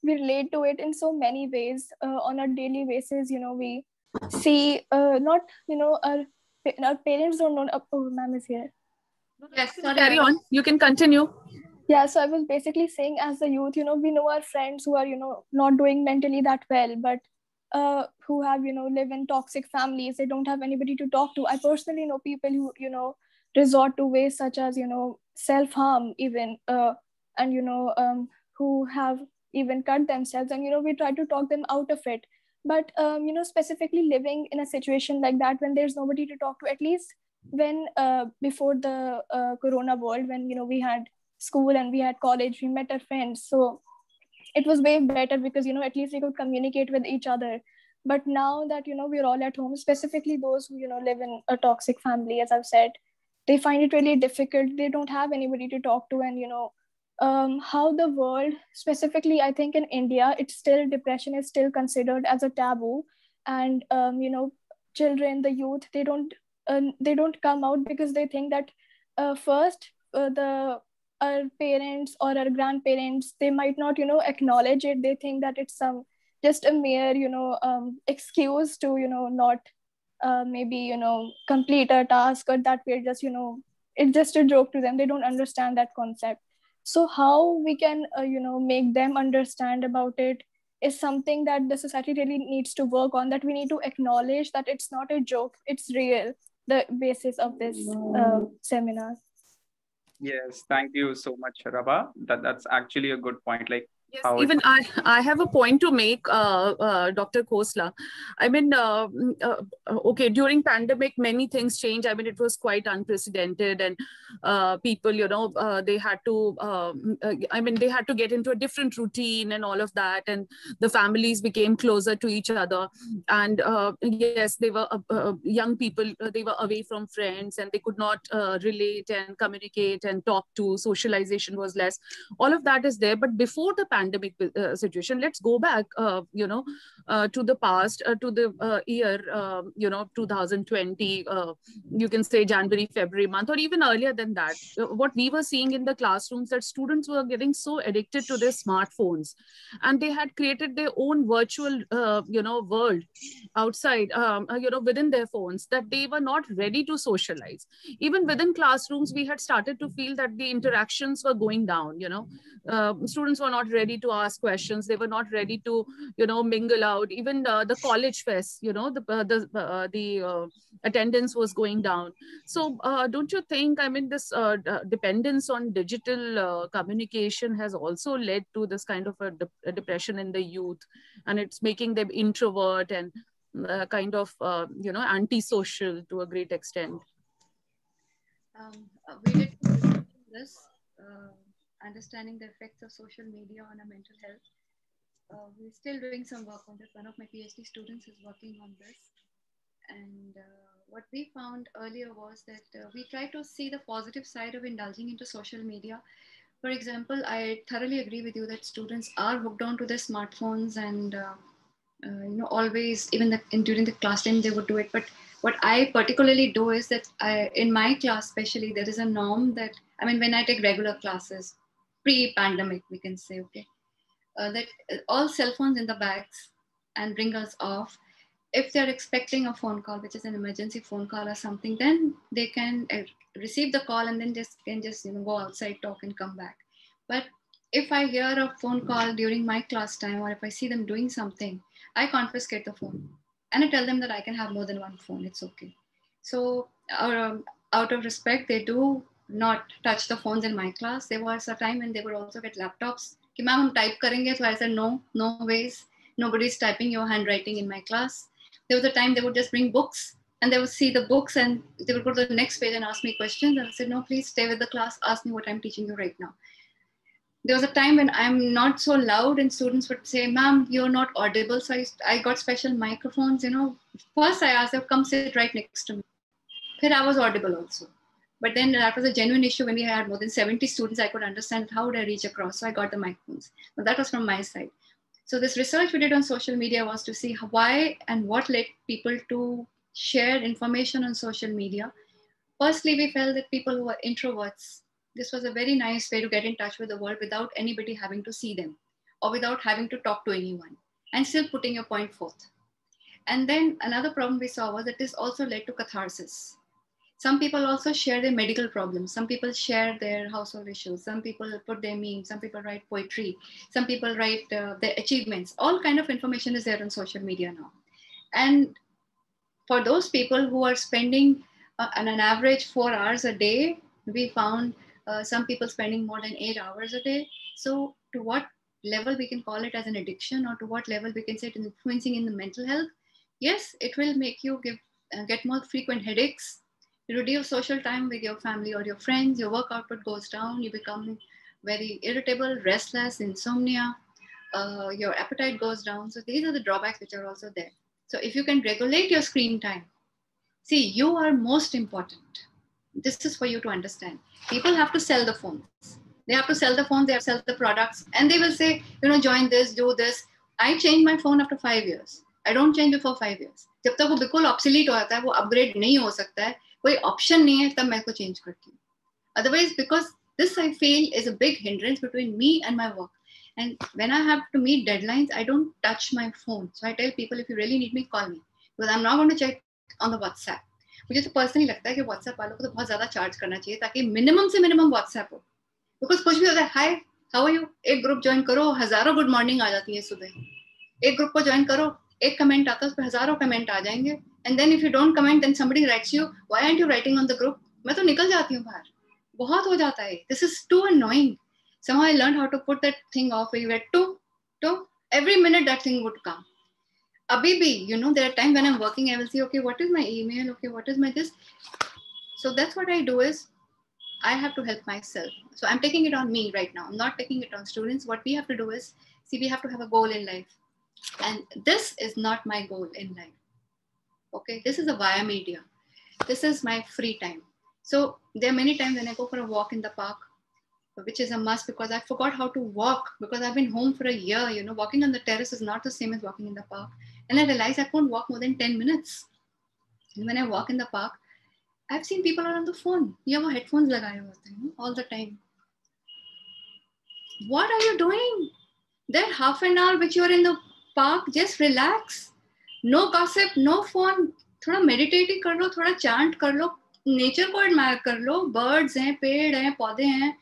we relate to it in so many ways on a daily basis. We see not, our parents don't know. Oh, ma'am is here. Yes, carry on. You can continue. Yeah, so I was basically saying as a youth, we know our friends who are, not doing mentally that well, but who have, live in toxic families. They don't have anybody to talk to. I personally know people who, resort to ways such as, self-harm even, and, who have even cut themselves. And, we try to talk them out of it. But, specifically living in a situation like that when there's nobody to talk to, at least when before the corona world, when, we had school and we had college, we met our friends. So it was way better because, at least we could communicate with each other. But now that, we're all at home, specifically those who, live in a toxic family, as I've said, they find it really difficult. They don't have anybody to talk to. And, how the world, specifically, I think in India, depression is still considered as a taboo. And, children, the youth, they don't come out because they think that first, our parents or our grandparents, they might not, acknowledge it. They think that it's just a mere, excuse to, not maybe, complete a task, or that we're just, it's just a joke to them. They don't understand that concept. So how we can, make them understand about it is something that the society really needs to work on, that we need to acknowledge that it's not a joke, it's real, the basis of this seminar. Yes, thank you so much, Rabha. That's actually a good point. Like, yes, even I have a point to make, Dr. Khosla. I mean, okay, during pandemic, many things changed. I mean, it was quite unprecedented, and people, they had to, they had to get into a different routine and all of that, and the families became closer to each other. And yes, they were young people, they were away from friends, and they could not relate and communicate and talk to. Socialization was less. All of that is there. But before the pandemic situation, let's go back, to the past, to the year, 2020, you can say January, February month, or even earlier than that. What we were seeing in the classrooms, that students were getting so addicted to their smartphones, and they had created their own virtual, world outside, within their phones, that they were not ready to socialize. Even within classrooms, we had started to feel that the interactions were going down. Students were not ready to ask questions. They were not ready to, mingle out. Even the college fest, the attendance was going down. So don't you think, I mean, this dependence on digital communication has also led to this kind of a depression in the youth, and it's making them introvert and kind of, antisocial to a great extent? We did this, understanding the effects of social media on our mental health. We're still doing some work on this. One of my PhD students is working on this. And what we found earlier was that we try to see the positive side of indulging into social media. For example, I thoroughly agree with you that students are hooked on to their smartphones, and always, even during the class time, they would do it. But what I particularly do is that in my class especially, there is a norm that, I mean, when I take regular classes, pre-pandemic, we can say, okay, that all cell phones in the bags and bring us off. If they're expecting a phone call, which is an emergency phone call or something, then they can receive the call and then just go outside, talk and come back. But if I hear a phone call during my class time, or if I see them doing something, I confiscate the phone and I tell them that I can have more than one phone. It's okay. So out of respect, they do not touch the phones in my class. There was a time when they would also get laptops. Ki ma'am, hum type karenge. So I said, no ways. Nobody's typing your handwriting in my class. There was a time they would just bring books and they would see the books and they would go to the next page and ask me questions. And I said, no, please stay with the class. Ask me what I'm teaching you right now. There was a time when I'm not so loud and students would say, ma'am, you're not audible. So I got special microphones, First I asked them, come sit right next to me. Then I was audible also. But then that was a genuine issue when we had more than 70 students. I could understand how would I reach across. So I got the microphones. But that was from my side. So this research we did on social media was to see why and what led people to share information on social media. Firstly, we felt that people who are introverts, this was a very nice way to get in touch with the world without anybody having to see them or without having to talk to anyone and still putting your point forth. And then another problem we saw was that this also led to catharsis. Some people also share their medical problems. Some people share their household issues. Some people put their memes. Some people write poetry. Some people write their achievements. All kind of information is there on social media now. And for those people who are spending on an average 4 hours a day, we found some people spending more than 8 hours a day. So to what level we can call it as an addiction, or to what level we can say it is influencing in the mental health? Yes, it will make you get more frequent headaches. You reduce social time with your family or your friends, your work output goes down, you become very irritable, restless, insomnia, your appetite goes down. So these are the drawbacks which are also there. So if you can regulate your screen time, see, you are most important. This is for you to understand. People have to sell the phones. They have to sell the phones, they have to sell the products, and they will say, join this, do this. I changed my phone after 5 years. I don't change before 5 years. जब तक वो बिल्कुल obsolete हो जाता है, वो upgrade नहीं हो सकता है, कोई option नहीं है, तब मैं इसको change करती हूँ. Otherwise, because this I feel is a big hindrance between me and my work. And when I have to meet deadlines, I don't touch my phone. So I tell people, if you really need me, call me. Because I'm not going to check on the WhatsApp. मुझे तो personally लगता है कि WhatsApp वालों को तो बहुत ज़्यादा चार्ज करना चाहिए ताकि मिनिमम से मिनिमम WhatsApp हो. Because कुछ भी होता है, हाय, हाउ आर यू, एक ग्रुप ज्वाइन करो, हजारों गुड मॉर्निंग आ जाती है सुबह. एक ग्रुप को ज्वाइन करो, एक कमेंट आता है, उस पर हजारों कमेंट आ जाएंगे. And then if you don't comment, then somebody writes you, why aren't you writing on the group. मैं तो निकल जाती हूँ बाहर. बहुत हो जाता है. This is too annoying. Somehow I learned how to put that thing off. Where you get to every minute that thing would come. Abhi, there are times when I'm working, I will see, okay, what is my email? Okay, what is my this? So that's what I do is I have to help myself. So I'm taking it on me right now. I'm not taking it on students. What we have to do is, see, we have to have a goal in life. And this is not my goal in life. Okay, this is a via media. This is my free time. So there are many times when I go for a walk in the park, which is a must because I forgot how to walk because I've been home for a year. Walking on the terrace is not the same as walking in the park. And I realized I couldn't walk more than 10 minutes. And when I walk in the park, I've seen people are on the phone. You have headphones lagaye hote hain, all the time. What are you doing? That half an hour which you're in the park, just relax. No gossip, no phone. Thoda meditate kar lo, thoda chant kar lo. Nature ko admire kar lo. Birds hain, पेड़ hain, पौधे hain.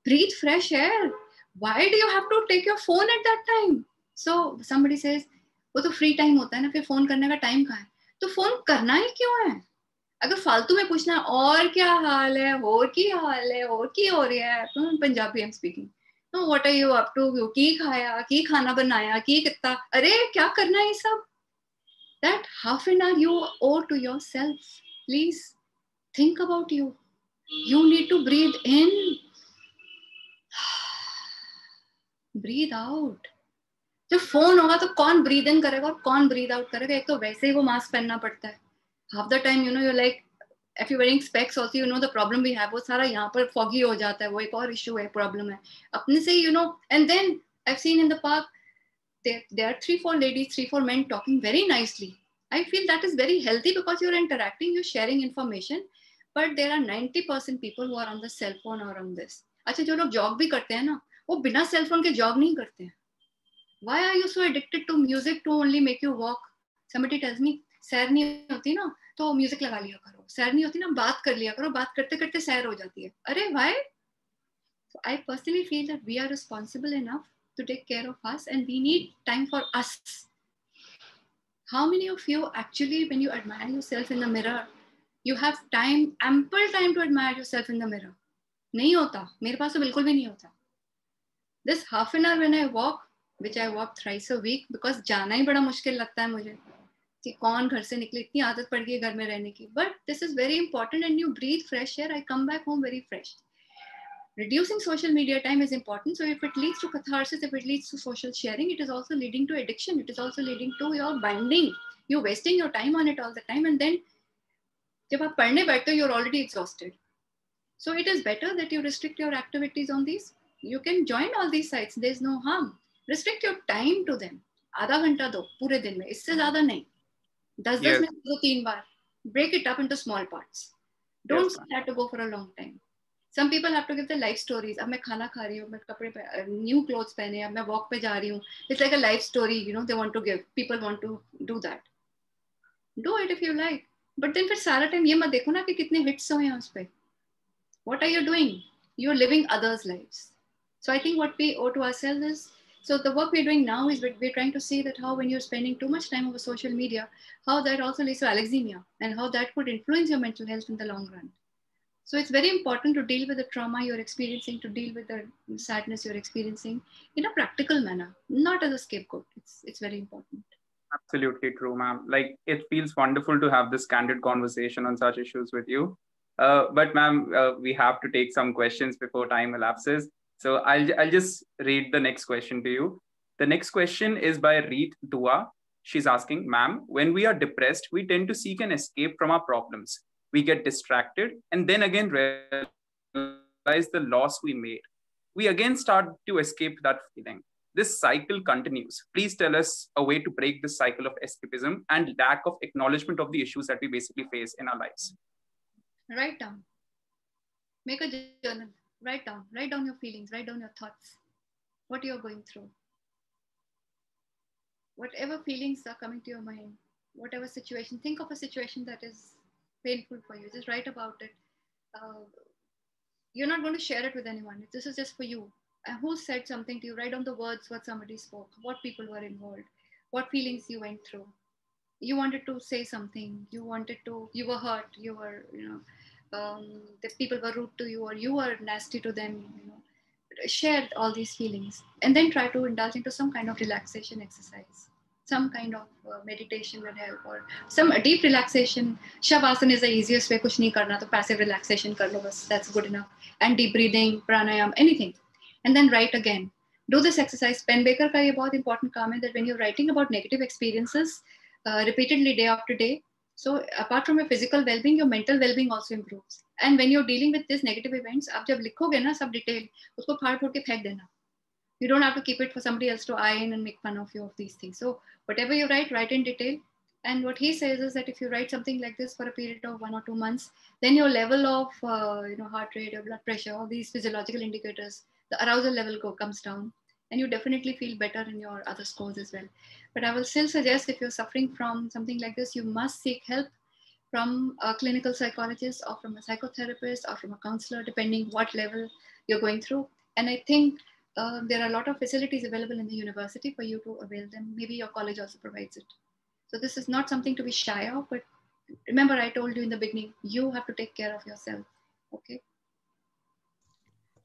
Breathe fresh air. Why do you have to take your phone at that time? So somebody says, वो तो free time होता है ना, फिर phone करने का time कहाँ है? तो phone करना ही क्यों है? अगर फालतू में पूछना है और क्या हाल है, और की हाल है, और की हो रही है, तो Punjabi I'm speaking. No, what are you up to? की खाया, की खाना बनाया, की कितना? अरे क्या करना है ये सब? That half an hour you owe to yourself. Please think about you. You need to breathe in. Breathe out. जब फोन होगा तो कौन breathe in करेगा और कौन breathe out करेगा? एक तो वैसे ही वो मास्क पहनना पड़ता है. Half the time, you're like, if you're wearing specs also, the problem we have, वो सारा यहाँ पर foggy हो जाता है. वो एक और issue है, problem है. अपने से, and then I've seen in the park, there are 3-4 ladies, 3-4 men talking very nicely. I feel that is very healthy because you're interacting, you're sharing information. But there are 90% people who are on the cell phone or on this. अच्छा, जो लोग job भी करते हैं ना, वो बिना cell phone के जॉब नहीं करते हैं. Why are you so addicted to music to only make you walk? Somebody tells me, सैर नहीं होती ना तो म्यूजिक लगा लिया करो, सैर नहीं होती ना बात कर लिया करो, बात करते करते सैर हो जाती है. अरे why? So I personally feel that we are responsible enough to take care of us and we need time for us. How many of you actually, when you admire yourself in the mirror, you have time, ample time to admire yourself in the mirror? नहीं होता, मेरे पास तो बिल्कुल भी नहीं होता. This half an hour when I walk, which I walk thrice a week, because जाना ही बड़ा मुश्किल लगता है मुझे कि कौन घर से निकले, इतनी आदत पड़ गई है घर में रहने की. But this is very important and you breathe fresh air. I come back home very fresh. Reducing social media time is important. So if it leads to catharsis, if it leads to social sharing, it is also leading to addiction. It is also leading to your binding. You're wasting your time on it all the time. And then जब आप पढ़ने बैठते हो, you're already exhausted. So it is better that you restrict your activities on these. You can join all these sites. There's no harm. Restrict your time to them. आधा घंटा दो पूरे दिन में, इससे ज़्यादा नहीं. 10 मिनट दो 3 बार. Break it up into small parts. Don't have to go for a long time. Some people have to give their life stories. अब मैं खाना खा रही हूँ, मैं कपड़े new clothes पहने, अब मैं walk पे जा रही हूँ. It's like a life story, you know. They want to give. People want to do that. Do it if you like. But then फिर सारा time ये मत देखो ना कि कितने hits हुए हैं उस पे. What are you doing? You're living others' lives. So I think what we owe to ourselves is, so the work we're doing now is we're trying to see that how when you're spending too much time over social media, how that also leads to alexithymia and how that could influence your mental health in the long run. So it's very important to deal with the trauma you're experiencing, to deal with the sadness you're experiencing in a practical manner, not as a scapegoat. It's very important. Absolutely true, ma'am. Like, it feels wonderful to have this candid conversation on such issues with you. But ma'am, we have to take some questions before time elapses. So I'll just read the next question to you. The next question is by Reet Dua. She's asking, ma'am, when we are depressed, we tend to seek an escape from our problems. We get distracted and then again realize the loss we made. We again start to escape that feeling. This cycle continues. Please tell us a way to break this cycle of escapism and lack of acknowledgement of the issues that we basically face in our lives. Write down. Make a journal. Write down your feelings, write down your thoughts, what you're going through. Whatever feelings are coming to your mind, whatever situation, think of a situation that is painful for you, just write about it. You're not going to share it with anyone. This is just for you. Who said something to you? Write down the words, what somebody spoke, what people were involved, what feelings you went through. You wanted to say something, you were hurt, you were, the people were rude to you or you were nasty to them, share all these feelings and then try to indulge into some kind of relaxation exercise, some kind of meditation will help, or some deep relaxation. Shavasana is the easiest way. Kuch nahi karna, to passive relaxation kar lo bas, that's good enough. And deep breathing, pranayam, anything. And then write again. Do this exercise. Pen Baker ka ye bahut important kaam hai that when you're writing about negative experiences repeatedly day after day, so apart from your physical well-being, your mental well-being also improves. And when you're dealing with these negative events, आप जब लिखोगे ना सब detail, उसको फाड़ फूड़ के फेंक देना. You don't have to keep it for somebody else to iron and make fun of you of these things. So whatever you write in detail. And what he says is that if you write something like this for a period of 1 or 2 months, then your level of heart rate, your blood pressure, all these physiological indicators, the arousal level comes down. And you definitely feel better in your other scores as well. But I will still suggest if you're suffering from something like this, you must seek help from a clinical psychologist or from a psychotherapist or from a counselor, depending what level you're going through. And I think there are a lot of facilities available in the university for you to avail them. Maybe your college also provides it. So this is not something to be shy of, but remember I told you in the beginning, you have to take care of yourself, okay?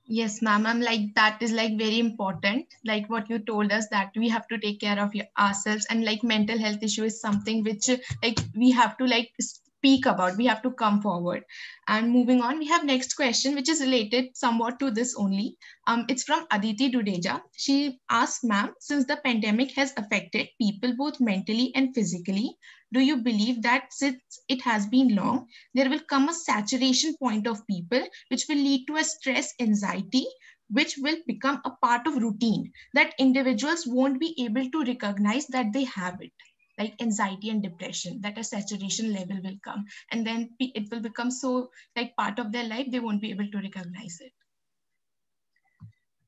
Yes, ma'am. I'm like, that is like very important. Like what you told us that we have to take care of ourselves, and like mental health issue is something which like we have to like speak about. We have to come forward. And moving on, we have next question, which is related somewhat to this only. It's from Aditi Dudeja. She asked, ma'am, since the pandemic has affected people both mentally and physically, do you believe that since it has been long, there will come a saturation point of people, which will lead to a stress, anxiety, which will become a part of routine that individuals won't be able to recognize that they have it? like anxiety and depression, that a saturation level will come, and then it will become so like part of their life, they won't be able to recognize it.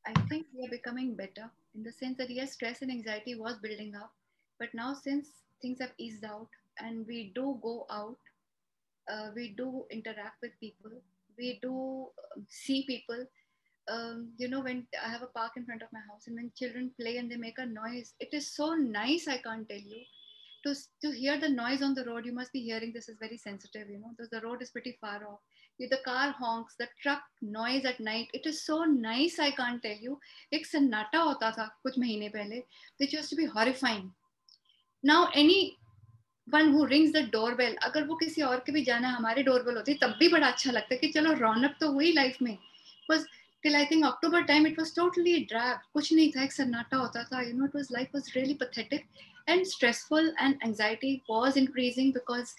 I think we are becoming better in the sense that yes, stress and anxiety was building up, but now since things have eased out and we do go out, we do interact with people, we do see people. You know, when I have a park in front of my house and when children play and they make a noise, it is so nice, I can't tell you. To hear the noise on the road, you must be hearing, this is very sensitive, you know, because the road is pretty far off. The car honks, the truck noise at night, it is so nice, I can't tell you. एक सन्नाटा होता था कुछ महीने पहले, which used to be horrifying. Now any one who rings the doorbell, अगर वो किसी और के भी जाना हमारे डोरबेल होती तब भी बड़ा अच्छा लगता है कि चलो रौनक तो हुई लाइफ में. Because till I think October time it was totally drab, कुछ नहीं था, एक सन्नाटा होता था, you know, it was, life was really pathetic and stressful, and anxiety was increasing because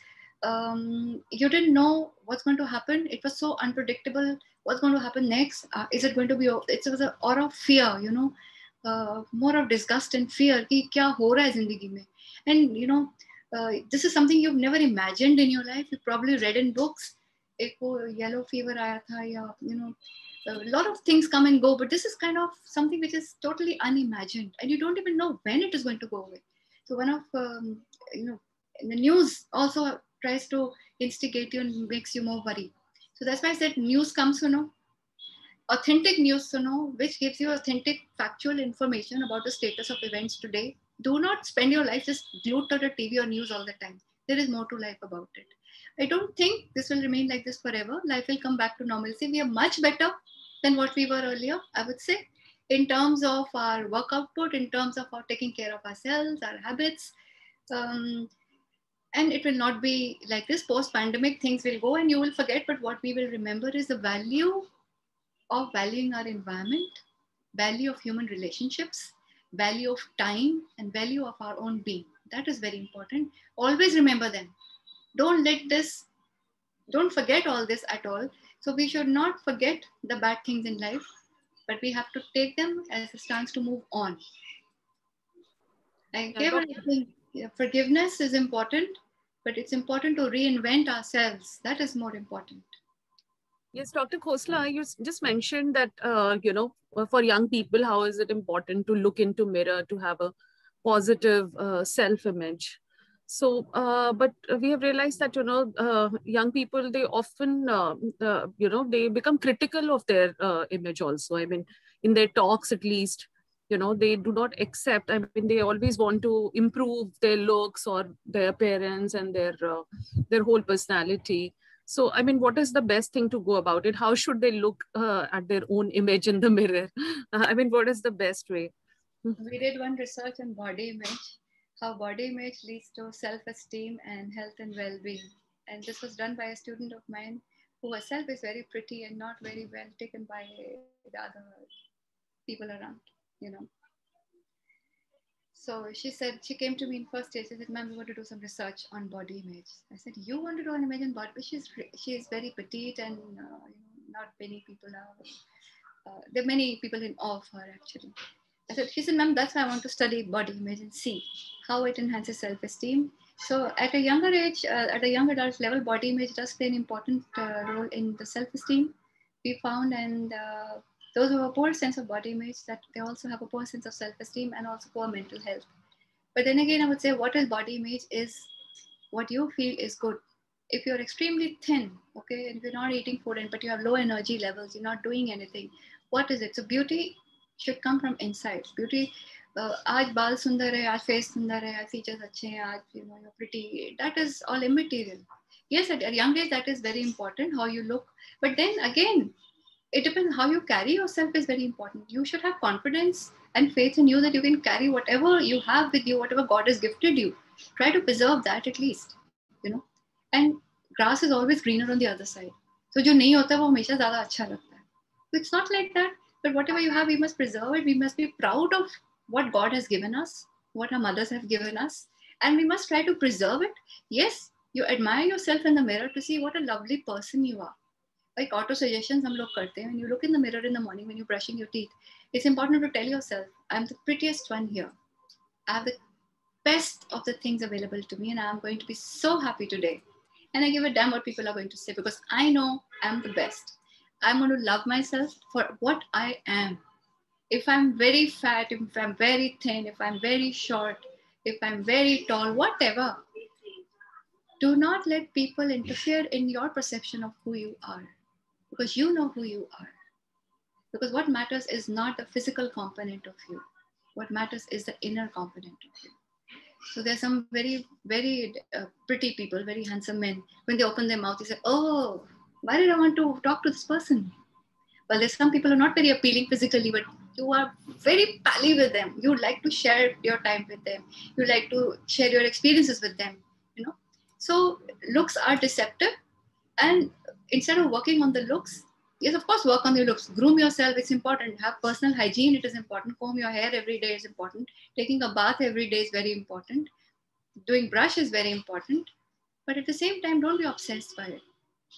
you didn't know what's going to happen. It was so unpredictable. What's going to happen next? Is it going to be? It was an aura of fear, you know, more of disgust and fear. कि क्या हो रहा है जिंदगी में? And you know, this is something you've never imagined in your life. You probably read in books. एक वो yellow fever आया था, या you know, a lot of things come and go. But this is kind of something which is totally unimagined, and you don't even know when it is going to go away. So one of you know, the news also tries to instigate you and makes you more worried. So that's why I said news comes to know, authentic news to know, which gives you authentic factual information about the status of events today. Do not spend your life just glued to the TV or news all the time. There is more to life about it. I don't think this will remain like this forever. Life will come back to normalcy. We are much better than what we were earlier, I would say, in terms of our work output, in terms of our taking care of ourselves, our habits. And it will not be like this. Post-pandemic, things will go and you will forget, but what we will remember is the value of valuing our environment, value of human relationships, value of time, and value of our own being. That is very important. Always remember them. Don't forget all this at all. So we should not forget the bad things in life, but we have to take them as a stance to move on. Forgiveness is important, but it's important to reinvent ourselves. That is more important. Yes, Dr. Khosla, you just mentioned that, you know, for young people, how is it important to look into mirror, to have a positive self-image? So, but we have realized that, you know, young people, they often, you know, they become critical of their image also. I mean, in their talks, at least, you know, they do not accept. I mean, they always want to improve their looks or their appearance and their whole personality. So, I mean, what is the best thing to go about it? How should they look at their own image in the mirror? I mean, what is the best way? We did one research on body image, how body image leads to self-esteem and health and well-being. And this was done by a student of mine who herself is very pretty and not very well taken by the other people around, you know. So she said, she came to me in first stage, she said, ma'am, we want to do some research on body image. I said, you want to do an image on body? She is very petite and you know, not many people are, there are many people in awe of her actually. She said, ma'am, that's why I want to study body image and see how it enhances self-esteem. So at a younger age, at a young adult level, body image does play an important role in the self-esteem, we found. And those who have a poor sense of body image, that they also have a poor sense of self-esteem and also poor mental health. But then again, I would say what is body image is what you feel is good. If you're extremely thin, okay, and you're not eating food, but you have low energy levels, you're not doing anything, what is it? So beauty should come from inside. Beauty, आज बाल सुंदर है, आज face सुंदर है, आज features अच्छे हैं, आज you know, you're pretty. That is all immaterial. Yes, at a young age that is very important, how you look. But then again, it depends how you carry yourself is very important. You should have confidence and faith in you that you can carry whatever you have with you, whatever God has gifted you. Try to preserve that at least, you know. And grass is always greener on the other side. So जो नहीं होता वो हमेशा ज़्यादा अच्छा लगता है. So it's not like that. But whatever you have, we must preserve it. We must be proud of what God has given us, what our mothers have given us. And we must try to preserve it. Yes, you admire yourself in the mirror to see what a lovely person you are. Like auto suggestions हम लोग करते हैं. When you look in the mirror in the morning, when you're brushing your teeth, it's important to tell yourself, I'm the prettiest one here. I have the best of the things available to me, and I'm going to be so happy today. And I give a damn what people are going to say, because I know I'm the best. I'm going to love myself for what I am. If I'm very fat, if I'm very thin, if I'm very short, if I'm very tall, whatever, do not let people interfere in your perception of who you are, because you know who you are. Because what matters is not the physical component of you. What matters is the inner component of you. So there's some very, very pretty people, very handsome men. When they open their mouth, they say, oh, why did I want to talk to this person? Well, there's some people who are not very appealing physically, but you are very pally with them. You like to share your time with them. You like to share your experiences with them, you know. So looks are deceptive. And instead of working on the looks, yes, of course, work on your looks. Groom yourself, it's important. Have personal hygiene, it is important. Comb your hair every day is important. Taking a bath every day is very important. Doing brush is very important. But at the same time, don't be obsessed by it.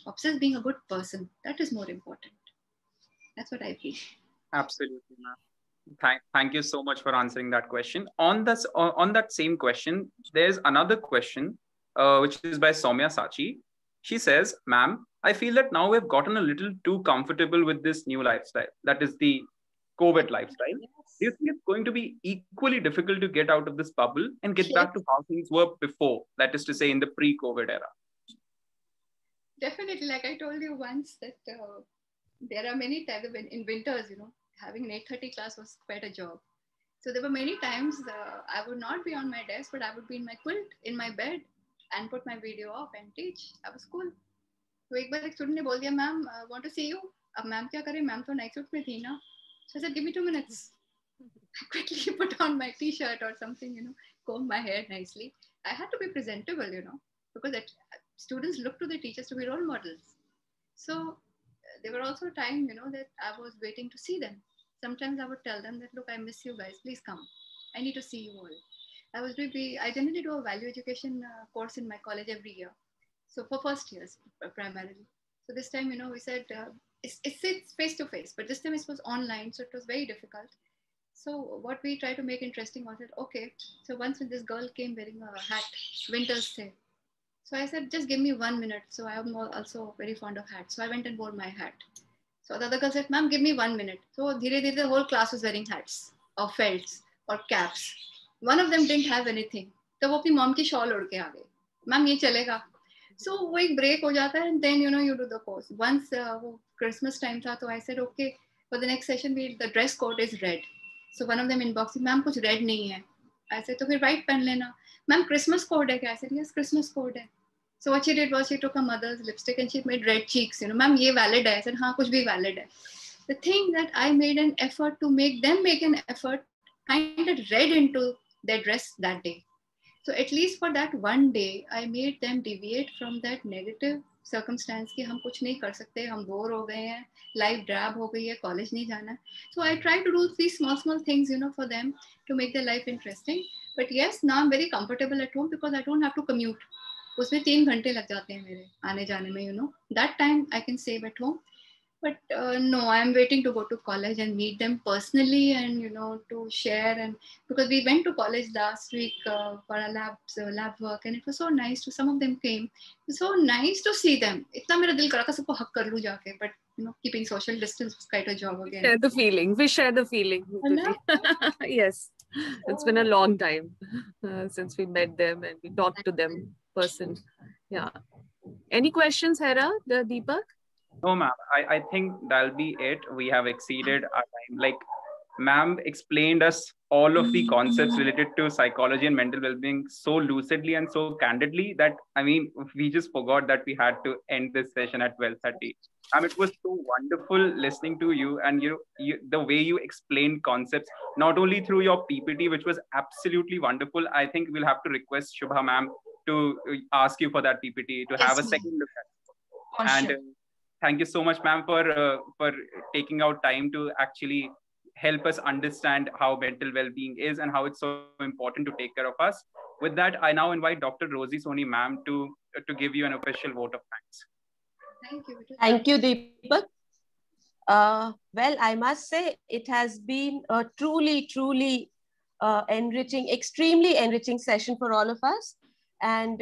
Obsessed being a good person, that is more important. That's what I feel. Absolutely, ma'am. Thank you so much for answering that question. On that same question, there's another question, which is by Soumya Sachi. She says, ma'am, I feel that now we've gotten a little too comfortable with this new lifestyle. That is the COVID lifestyle. Yes. Do you think it's going to be equally difficult to get out of this bubble and get back to how things were before? That is to say, in the pre-COVID era. Definitely. Like I told you once that there are many times in winters, you know, having an 8:30 class was quite a job. So there were many times I would not be on my desk, but I would be in my quilt, in my bed, and put my video off and teach. I was cool. तो एक बार एक student ने बोल दिया, ma'am want to see you. अब ma'am क्या करें, ma'am तो नाइट सूट में थी ना. So I said, give me 2 minutes. I quickly put on my t-shirt or something, you know, comb my hair nicely. I had to be presentable, you know, because students look to the teachers to be role models. So there were also times, you know, that I was waiting to see them. Sometimes I would tell them that, look, I miss you guys. Please come. I need to see you all. I generally do a value education course in my college every year. So for first years, primarily. So this time, you know, we said, it's face-to-face, but this time it was online, so it was very difficult. So what we tried to make interesting was that, okay, so once when this girl came wearing a hat, winter's day. So I said, just give me 1 minute. So I am also very fond of hats. So I went and wore my hat. So the other girl said, ma'am, give me 1 minute. So the whole class was wearing hats or felts or caps. One of them didn't have anything. So वो अपनी mom की shawl ओढ़ के आ गई. Ma'am, ये चलेगा. So वो एक break हो जाता है, and then, you know, you do the course. Once वो Christmas time था, so I said, okay, for the next session, the dress code is red. So one of them inboxed, ma'am, कुछ red नहीं है. I said, तो फिर white पहन लेना. Ma'am, Christmas code है क्या? I said, yes, Christmas code है. So what she did was she took her mother's lipstick and she made red cheeks. You know, ma'am, ये valid है. I said, हाँ, कुछ भी valid है. The thing that I made an effort to make them make an effort kind of read into their dress that day. So at least for that one day, I made them deviate from that negative circumstance कि हम कुछ नहीं कर सकते, हम bore हो गए हैं, life drab हो गई है, college नहीं जाना. So I try to do these small things, you know, for them to make their life interesting. But yes, now I'm very comfortable at home because I don't have to commute. उसमें 3 घंटे लग जाते हैं मेरे आने जाने में, you know. That time I can save at home. But no, I'm waiting to go to college and meet them personally and, you know, to share. And because we went to college last week for a lab work, and it was so nice to, some of them came. It was so nice to see them. इतना मेरा दिल करा था सबको हक कर लूँ जाके, but you know, keeping social distance was quite a job again. Share the feeling. We share the feeling. Yes, it's been a long time since we met them and we talked to them person. Yeah. Any questions, Hera, Deepak? No, ma'am. I think that'll be it. We have exceeded our time. Like, ma'am explained us all of the concepts related to psychology and mental well-being so lucidly and so candidly that, I mean, we just forgot that we had to end this session at 12:30. It was so wonderful listening to you, and the way you explained concepts, not only through your PPT, which was absolutely wonderful. I think we'll have to request Shubha ma'am to ask you for that PPT to have a second look at it. And thank you so much, ma'am, for taking out time to actually help us understand how mental well-being is and how it's so important to take care of us. With that, I now invite Dr. Rosie Soni, ma'am, to give you an official vote of thanks. Thank you. Thank you, Deepak. Well, I must say it has been a truly extremely enriching session for all of us. And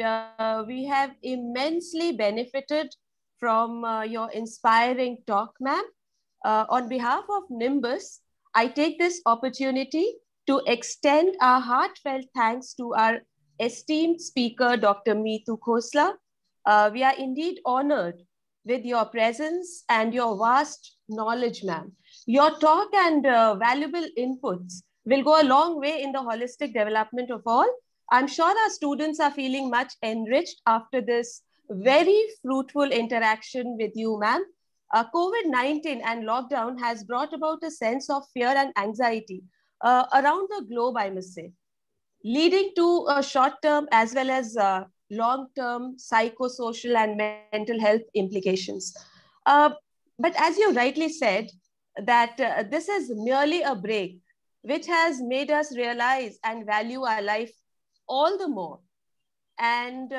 we have immensely benefited from your inspiring talk, ma'am. On behalf of Nimbus, I take this opportunity to extend our heartfelt thanks to our esteemed speaker, Dr. Meetu Khosla. We are indeed honored with your presence and your vast knowledge, ma'am. Your talk and valuable inputs will go a long way in the holistic development of all. I'm sure our students are feeling much enriched after this very fruitful interaction with you, ma'am. COVID-19 and lockdown has brought about a sense of fear and anxiety around the globe, I must say, leading to short-term as well as long-term psychosocial and mental health implications. But as you rightly said, that this is merely a break, which has made us realize and value our life all the more. And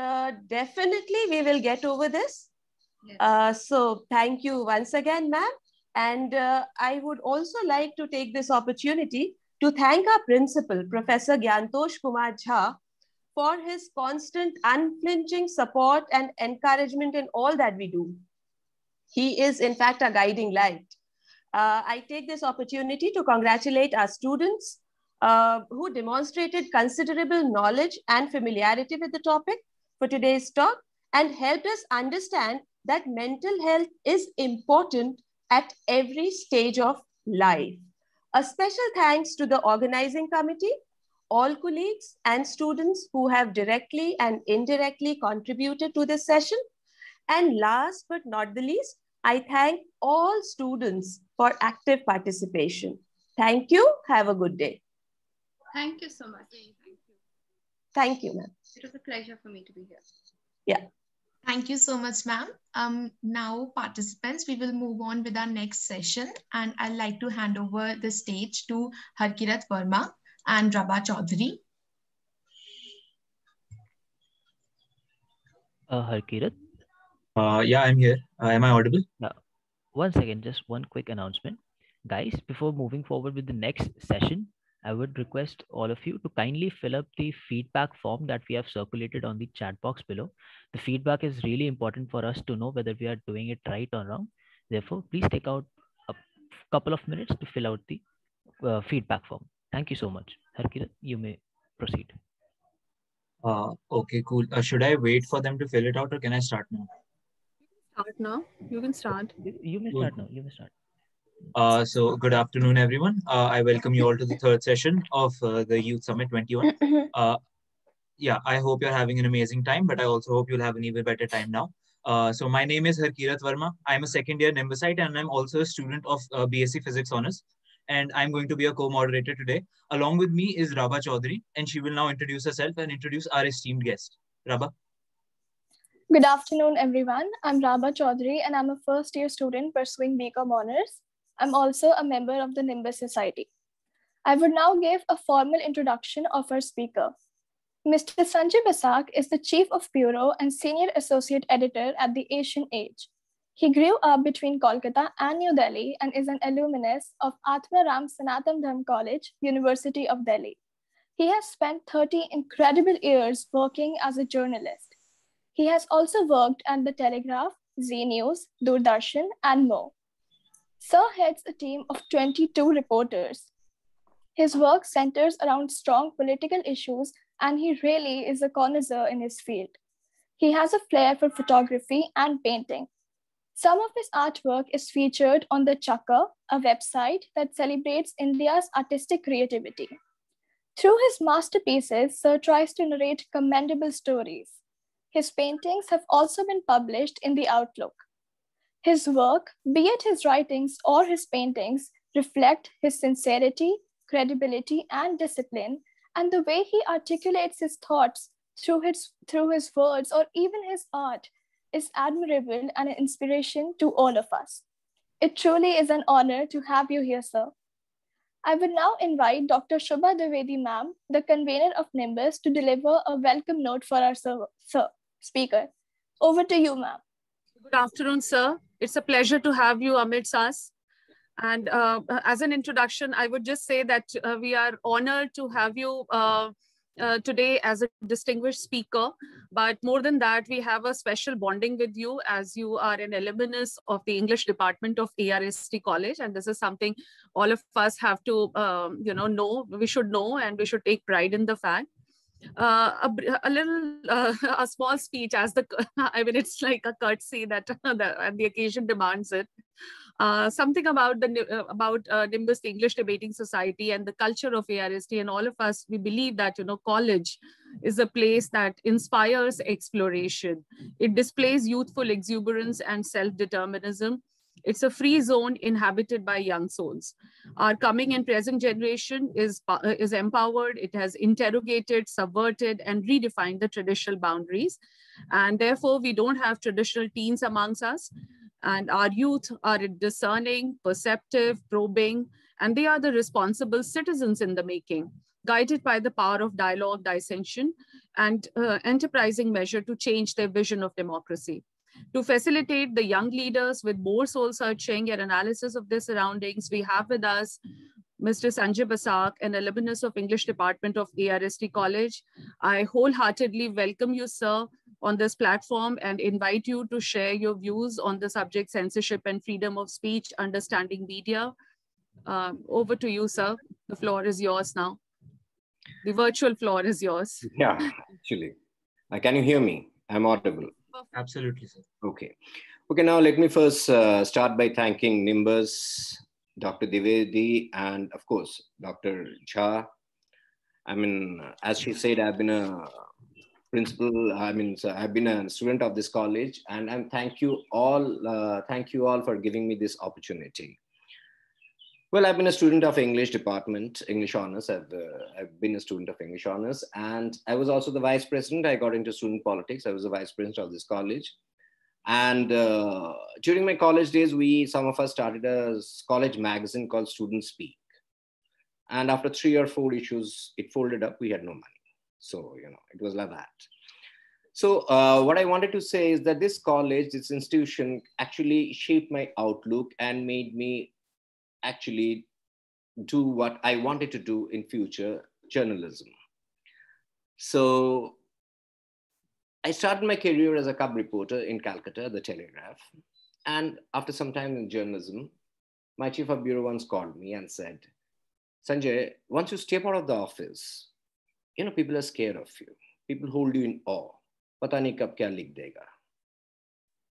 definitely we will get over this. Yes. So thank you once again, ma'am. And I would also like to take this opportunity to thank our principal, Professor Gyantosh Kumar Jha, for his constant, unflinching support and encouragement in all that we do. He is, in fact, a guiding light. I take this opportunity to congratulate our students who demonstrated considerable knowledge and familiarity with the topic for today's talk and helped us understand that mental health is important at every stage of life. A special thanks to the organizing committee, all colleagues and students who have directly and indirectly contributed to this session. And last but not the least, I thank all students for active participation. Thank you. Have a good day. Thank you so much. Thank you, ma'am. It was a pleasure for me to be here. Yeah. Thank you so much, ma'am. Now, participants, we will move on with our next session, and I'd like to hand over the stage to Harkirat Verma and Rabha Chaudhary. Harkirat? Yeah, I'm here. Am I audible? One second, just one quick announcement. Guys, before moving forward with the next session, I would request all of you to kindly fill up the feedback form that we have circulated on the chat box below. The feedback is really important for us to know whether we are doing it right or wrong. Therefore, please take out a couple of minutes to fill out the feedback form. Thank you so much. Harkirat, you may proceed. Okay, cool. Should I wait for them to fill it out or can I start now? Start now. You can start. You may start now. You may start. So good afternoon, everyone. I welcome you all to the third session of the Youth Summit 21. Yeah, I hope you're having an amazing time, but I also hope you'll have an even better time now. So my name is Harkirat Verma. I'm a second year Nimbusite and I'm also a student of BSc Physics Honours. And I'm going to be a co-moderator today. Along with me is Rabha Chaudhary, and she will now introduce herself and introduce our esteemed guest. Rabha. Good afternoon, everyone. I'm Rabha Chaudhary, and I'm a first-year student pursuing BCom Honours. I'm also a member of the Nimbus Society. I would now give a formal introduction of our speaker. Mr. Sanjay Basak is the Chief of Bureau and Senior Associate Editor at the Asian Age. He grew up between Kolkata and New Delhi and is an alumnus of Atma Ram Sanatam Dharm College, University of Delhi. He has spent 30 incredible years working as a journalist. He has also worked at The Telegraph, Zee News, Doordarshan, and more. Sir heads a team of 22 reporters. His work centers around strong political issues, and he really is a connoisseur in his field. He has a flair for photography and painting. Some of his artwork is featured on the Chakka, a website that celebrates India's artistic creativity. Through his masterpieces, Sir tries to narrate commendable stories. His paintings have also been published in the Outlook. His work, be it his writings or his paintings, reflect his sincerity, credibility, and discipline, and the way he articulates his thoughts through his words or even his art is admirable and an inspiration to all of us. It truly is an honor to have you here, sir. I would now invite Dr. Shubha Dwivedi ma'am, the convener of Nimbus, to deliver a welcome note for our speaker. Over to you, ma'am. Good afternoon, sir. It's a pleasure to have you amidst us. And as an introduction, I would just say that we are honored to have you today as a distinguished speaker. But more than that, we have a special bonding with you as you are an alumnus of the English department of ARST College. And this is something all of us have to, know, we should know, and we should take pride in the fact. A small speech as the, I mean, it's like a courtesy that the occasion demands it. Something about Nimbus, the English Debating Society, and the culture of ARST, and all of us, we believe that college is a place that inspires exploration. It displays youthful exuberance and self-determinism. It's a free zone inhabited by young souls. Our coming and present generation is empowered. It has interrogated, subverted, and redefined the traditional boundaries. And therefore, we don't have traditional teens amongst us. And our youth are discerning, perceptive, probing, and they are the responsible citizens in the making, guided by the power of dialogue, dissension, and enterprising measure to change their vision of democracy. To facilitate the young leaders with more soul searching and analysis of their surroundings, we have with us Mr. Sanjay Basak, an alumnus of English Department of ARST College. I wholeheartedly welcome you, sir, on this platform and invite you to share your views on the subject censorship and freedom of speech, understanding media. Over to you, sir. The floor is yours now. The virtual floor is yours. Yeah, actually. Can you hear me? I'm audible. Absolutely, sir. Okay. Okay, now let me first start by thanking Nimbus, Dr. Divedi, and of course, Dr. Jha. I mean, as she said, I've been a principal. So I've been a student of this college, and thank you all for giving me this opportunity. Well, I've been a student of English department, English honors. I've been a student of English honors, and I was also the vice president. I got into student politics. I was the vice president of this college. And during my college days, some of us started a college magazine called Student Speak. And after 3 or 4 issues, it folded up. We had no money. So, it was like that. So what I wanted to say is that this college, this institution actually shaped my outlook and made me actually do what I wanted to do in future, journalism. So I started my career as a cub reporter in Calcutta, the Telegraph. And after some time in journalism, my chief of bureau once called me and said, Sanjay, once you step out of the office, people are scared of you. People hold you in awe. Pata nahi kab kya likh dega.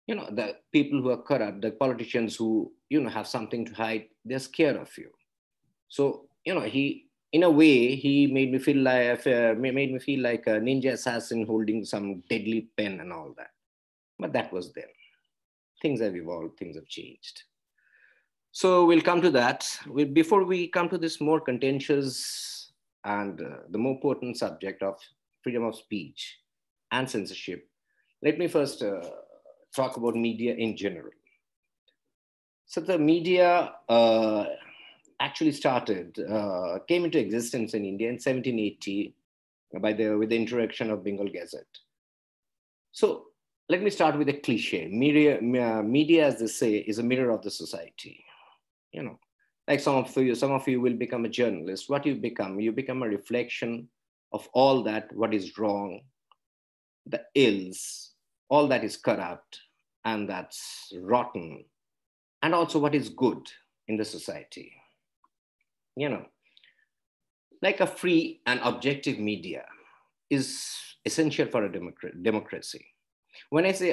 The people who are corrupt, the politicians who, have something to hide, they're scared of you. So, he, in a way, he made me feel like a ninja assassin holding some deadly pen and all that. But that was then. Things have evolved, things have changed. So we'll come to that. Before we come to this more contentious and the more potent subject of freedom of speech and censorship, let me first talk about media in general. So the media actually came into existence in India in 1780 with the introduction of Bengal Gazette. So let me start with a cliche. Media, as they say, is a mirror of the society. Like some of you will become a journalist. What you become a reflection of all that, what is wrong, the ills, all that is corrupt and that's rotten, and also what is good in the society. Like a free and objective media is essential for a democracy. When I say